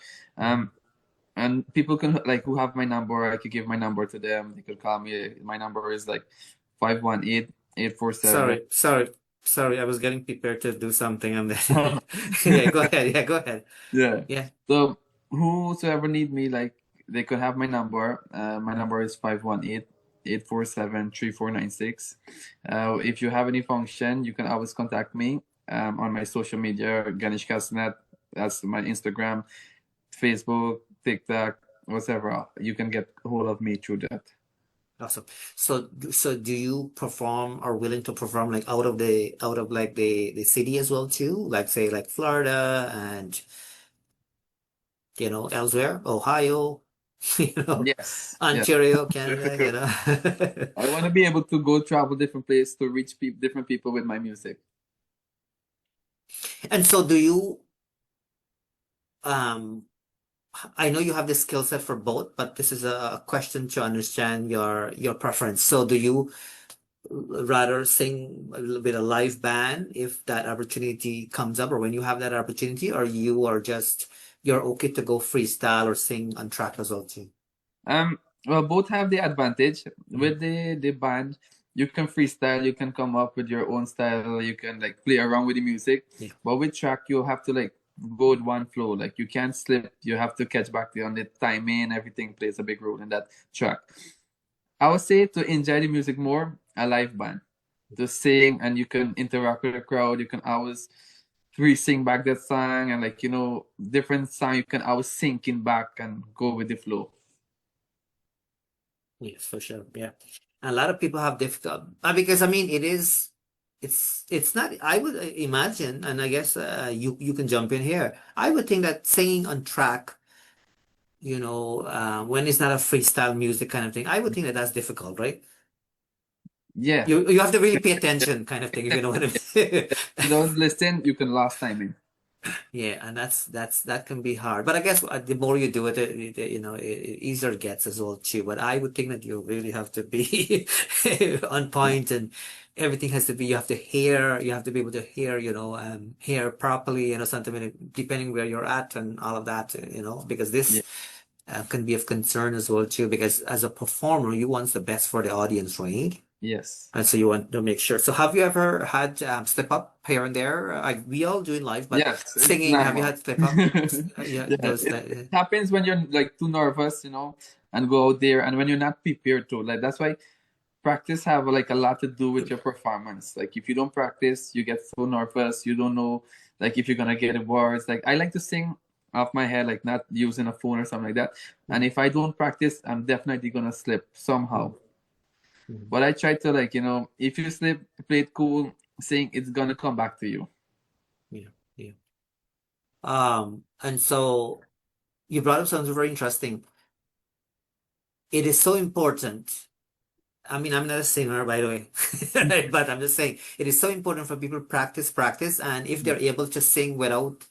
And people can like who have my number, I could give my number to them. They could call me. My number is like 518-847. Sorry, sorry, sorry. I was getting prepared to do something and then yeah, go ahead. Yeah, go ahead. Yeah. Yeah. So whosoever need me, like they could have my number. My number is 518-847-3496. If you have any function, you can always contact me on my social media, Ganesh Kasinath. That's my Instagram, Facebook, TikTok, whatever. You can get hold of me through that. Awesome. So do you perform or willing to perform like out of like the city as well too? Like say like Florida and elsewhere, Ohio, you know, Yes, yes. Ontario, Canada. I want to be able to go travel different places to reach different people with my music. And so do you um I know you have the skill set for both, but this is a question to understand your preference. So do you rather sing a little bit of live band if that opportunity comes up, or when you have that opportunity, or you're okay to go freestyle or sing on track as well too? Well, both have the advantage. Mhm. With the band, you can freestyle, you can come up with your own style, you can like play around with the music. Yeah. But with track, you have to like go with one flow. Like you can't slip. You have to catch back on the timing. Everything plays a big role in that track. I would say to enjoy the music more, a live band. To sing and you can interact with the crowd. You can always re-sing back that song and like, different song you can always sink in back and go with the flow. Yes, for sure. Yeah. A lot of people have difficult because I mean it's not I would imagine, and I guess you can jump in here. I would think that singing on track, when it's not a freestyle music kind of thing, I would think that that's difficult, right? Yeah. You have to really pay attention kind of thing, if you know what I mean. If you don't listen, you can lose timing. Yeah, and that can be hard. But I guess the more you do it, easier it gets as well too. But I would think that you really have to be on point, and everything has to be. You have to hear. You have to be able to hear. Hear properly. Something depending where you're at and all of that. Because this Yeah. can be of concern as well too. Because as a performer, you want the best for the audience, right? Yes. And so you want to make sure. So have you ever had slip up here and there? We all do in life, but Yes, it's singing, have you normal. had slip up? Yeah, Yeah, those. it happens when you're like too nervous, and go out there, and when you're not prepared to. Like that's why practice have like a lot to do with your performance. Like if you don't practice, you get so nervous, you don't know like if you're gonna get the words. Like I like to sing off my head, like not using a phone or something like that. And if I don't practice, I'm definitely gonna slip somehow. Mhm. But I try to like, if you slip, play it cool, sing, it's gonna come back to you. Yeah, yeah. And so you brought up something very interesting. It is so important. I mean, I'm not a singer, by the way, but I'm just saying it is so important for people to practice, and if they're able to sing without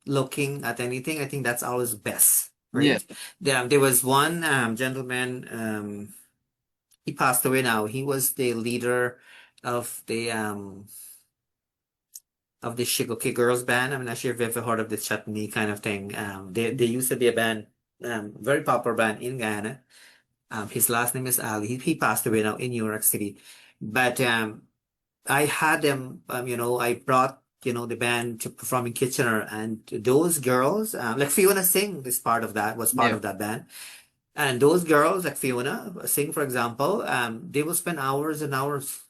looking at anything, I think that's always best, Yeah, right? There was one gentleman. He passed away now. He was the leader of the Shigoki Girls band. I'm not sure if you've ever heard of the Chutney kind of thing. They used to be a band, very popular band in Guyana. His last name is Ali. He passed away now in New York City. But I had them, I brought, the band to perform in Kitchener, and those girls, like Fiona Singh is part of that, was part yeah, of that band. And those girls, like Fiona Singh, for example, they will spend hours and hours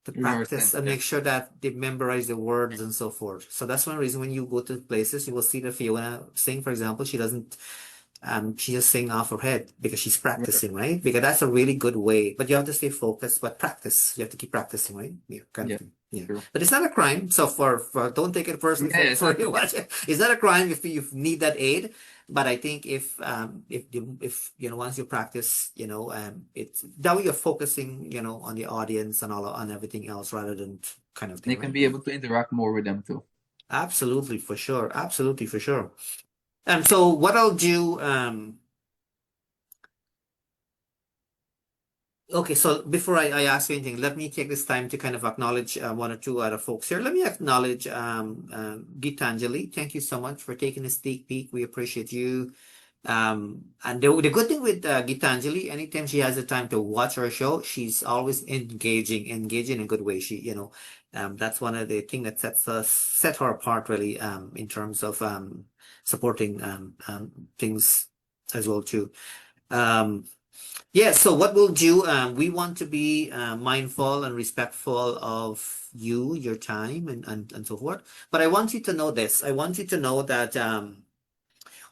to rehearsing. practice and Yeah, make sure that they memorize the words and so forth. So that's one reason when you go to places, you will see that Fiona Singh, for example, she just sing off her head because she's right. practicing, right? Because that's a really good way. But you have to stay focused, but practice. You have to keep practicing, right? Yeah, kind of Yeah, thing. Yeah. true. But it's not a crime. So for don't take it personally Yeah, it's for not you true. watch it. It's not a crime if you need that aid. But I think if once you practice, it's that way you're focusing, on the audience and all on everything else rather than kind of thing, You can right? be able to interact more with them too. Absolutely, for sure. Absolutely, for sure. So what I'll do, okay, so before I ask you anything, let me take this time to kind of acknowledge one or two other folks here. Let me acknowledge Gitanjali. Thank you so much for taking a sneak peek. We appreciate you. And the good thing with Gitanjali, anytime she has the time to watch our show, she's always engaging in a good way. That's one of the things that set her apart really, in terms of supporting things as well too. Um, yeah, so what we'll do, we want to be mindful and respectful of your time, and so forth. But I want you to know this. I want you to know that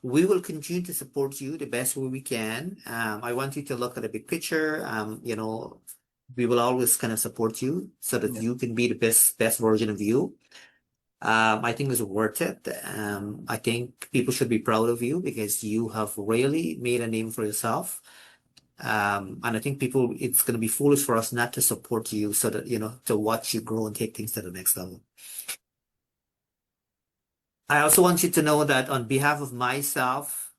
we will continue to support you the best way we can. I want you to look at the big picture. We will always kind of support you so that Yeah. you can be the best version of you. I think it's worth it. I think people should be proud of you because you have really made a name for yourself. And I think it's going to be foolish for us not to support you so that, to watch you grow and take things to the next level. I also want you to know that on behalf of myself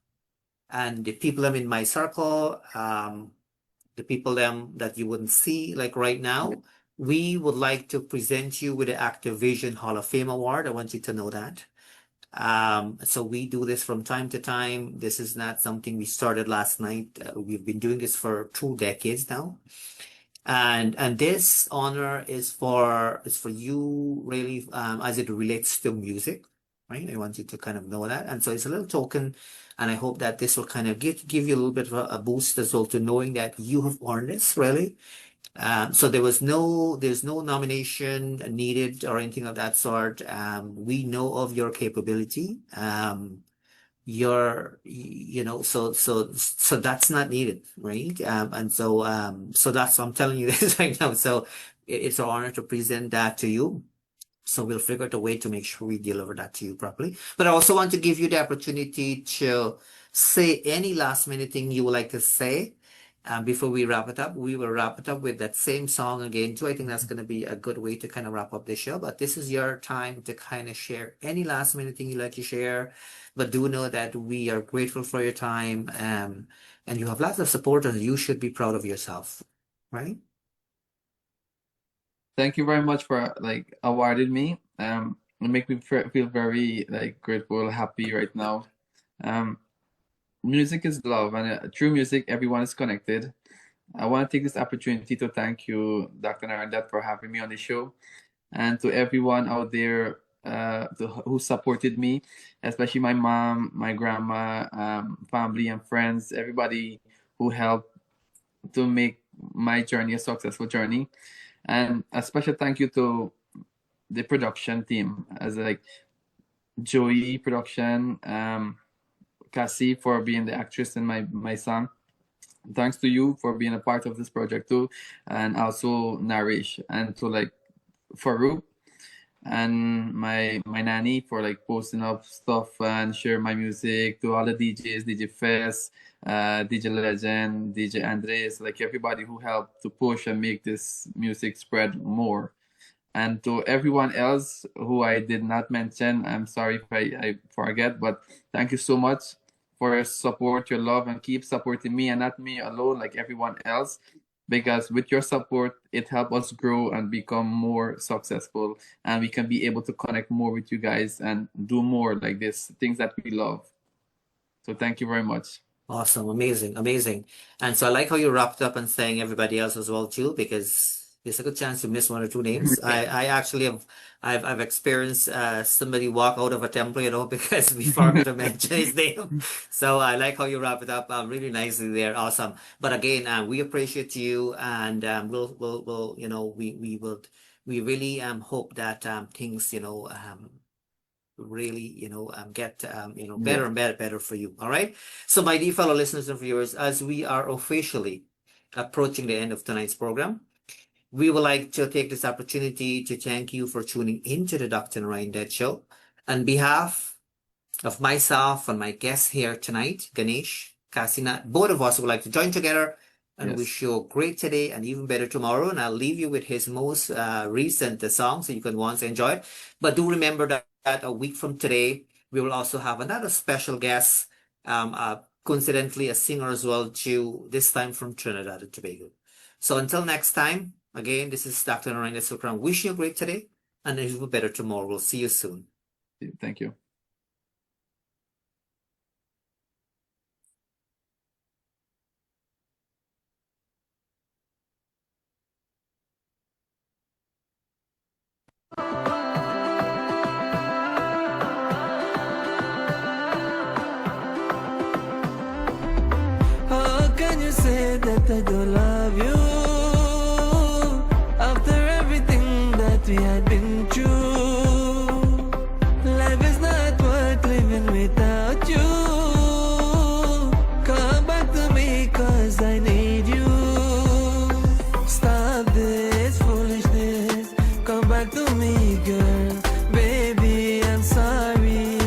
and the people I'm in my circle, the people that you wouldn't see like right now, we would like to present you with the Activision Hall of Fame Award. I want you to know that. So we do this from time to time. This is not something we started last night. We've been doing this for 2 decades now. And this honor is for you really, as it relates to music, right? I want you to kind of know that. And so it's a little token, and I hope that this will kind of give you a little bit of a boost as well to knowing that you have earned this, really. So there's no nomination needed or anything of that sort. We know of your capability. So that's not needed, right? And so that's, I'm telling you this right now. So it's an honor to present that to you. So we'll figure out a way to make sure we deliver that to you properly. But I also want to give you the opportunity to say any last minute thing you would like to say. Before we wrap it up, we will wrap it up with that same song again too. I think that's going to be a good way to kind of wrap up the show. But this is your time to kind of share any last minute thing you'd like to share. But do know that we are grateful for your time, and you have lots of support, and you should be proud of yourself, right? Thank you very much for like awarding me. It makes me feel very like grateful, happy right now. Music is love, and through music, everyone is connected. I want to take this opportunity to thank you, Dr. Narine Dat, for having me on the show, and to everyone out there who supported me, especially my mom, my grandma, family and friends, everybody who helped to make my journey a successful journey. And a special thank you to the production team, as like Joey production, Cassie for being the actress in my song. Thanks to you for being a part of this project too, and also Narish, and to like Farouk and my nanny for like posting up stuff and share my music, to all the DJs, DJ Fest, DJ Legend, DJ Andres, like everybody who helped to push and make this music spread more. And to everyone else who I did not mention, I'm sorry if I forget, but thank you so much for your support, your love, and keep supporting me, and not me alone, like everyone else. Because with your support, it helps us grow and become more successful, and we can be able to connect more with you guys and do more like this, things that we love. So thank you very much. Awesome, amazing, amazing. And so I like how you wrapped up and saying everybody else as well too, because there's a good chance to miss one or two names. I actually I've experienced somebody walk out of a temple, because we forgot to mention his name. So I like how you wrap it up really nicely there. Awesome. But again, we appreciate you, and we'll we really hope that things really get better and better for you. All right. So my dear fellow listeners and viewers, as we are officially approaching the end of tonight's program, we would like to take this opportunity to thank you for tuning into the Dr. Narine Dat Show. On behalf of myself and my guest here tonight, Ganesh Kasinath, both of us would like to join together and wish you a great today and even better tomorrow. And I'll leave you with his most recent song so you can once enjoy it. But do remember that a week from today, we will also have another special guest, coincidentally a singer as well, too, this time from Trinidad and Tobago. So until next time, again, this is Dr. Narine Dat Show. Wishing you a great today and even better tomorrow. We'll see you soon. Thank you. How can you say that I don't love you after everything that we had been through? Life is not worth living without you. Come back to me, 'cause I need you. Stop this foolishness. Come back to me, girl. Baby, I'm sorry.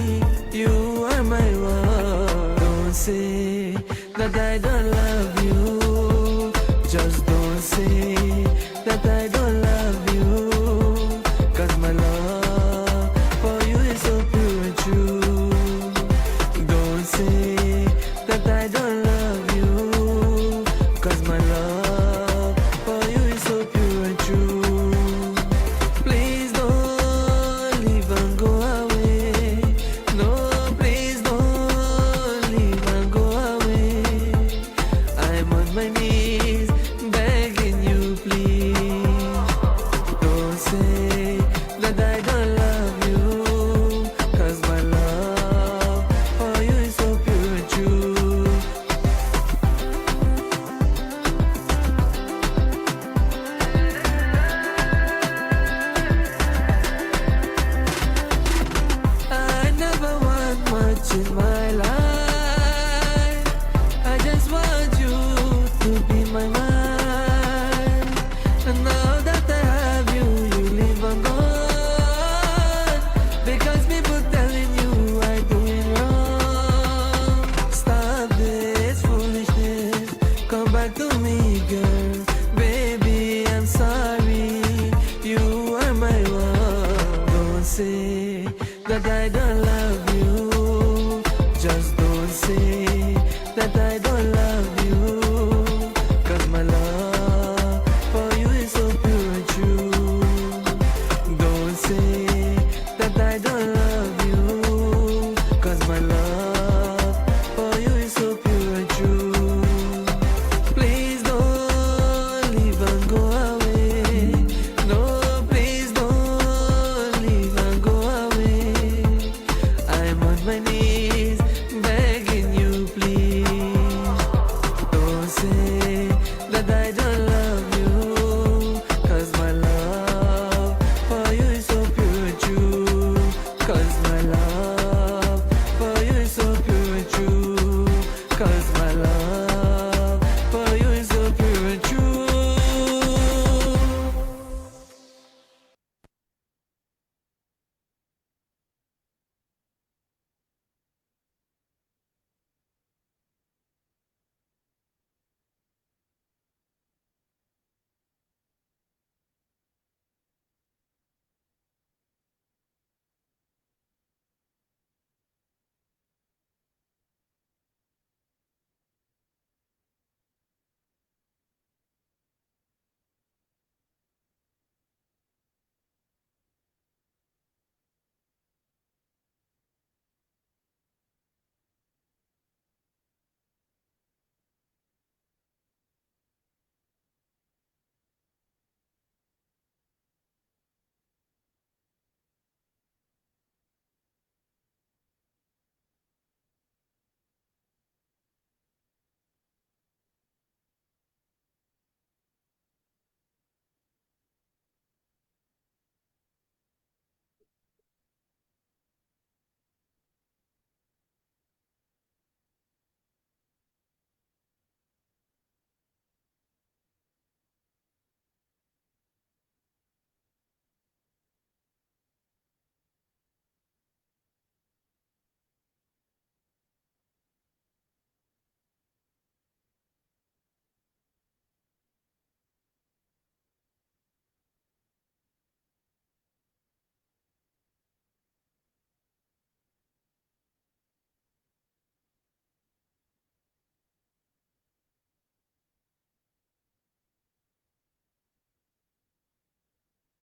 You are my one. Don't say that I don't love you. in my life. I just want you to be my mind. And now that I have you, you leave and gone. Because people telling you I doing wrong. Stop this foolishness, come back to me, girl. Baby, I'm sorry, you are my one. Don't say that I don't love you. Just don't say that I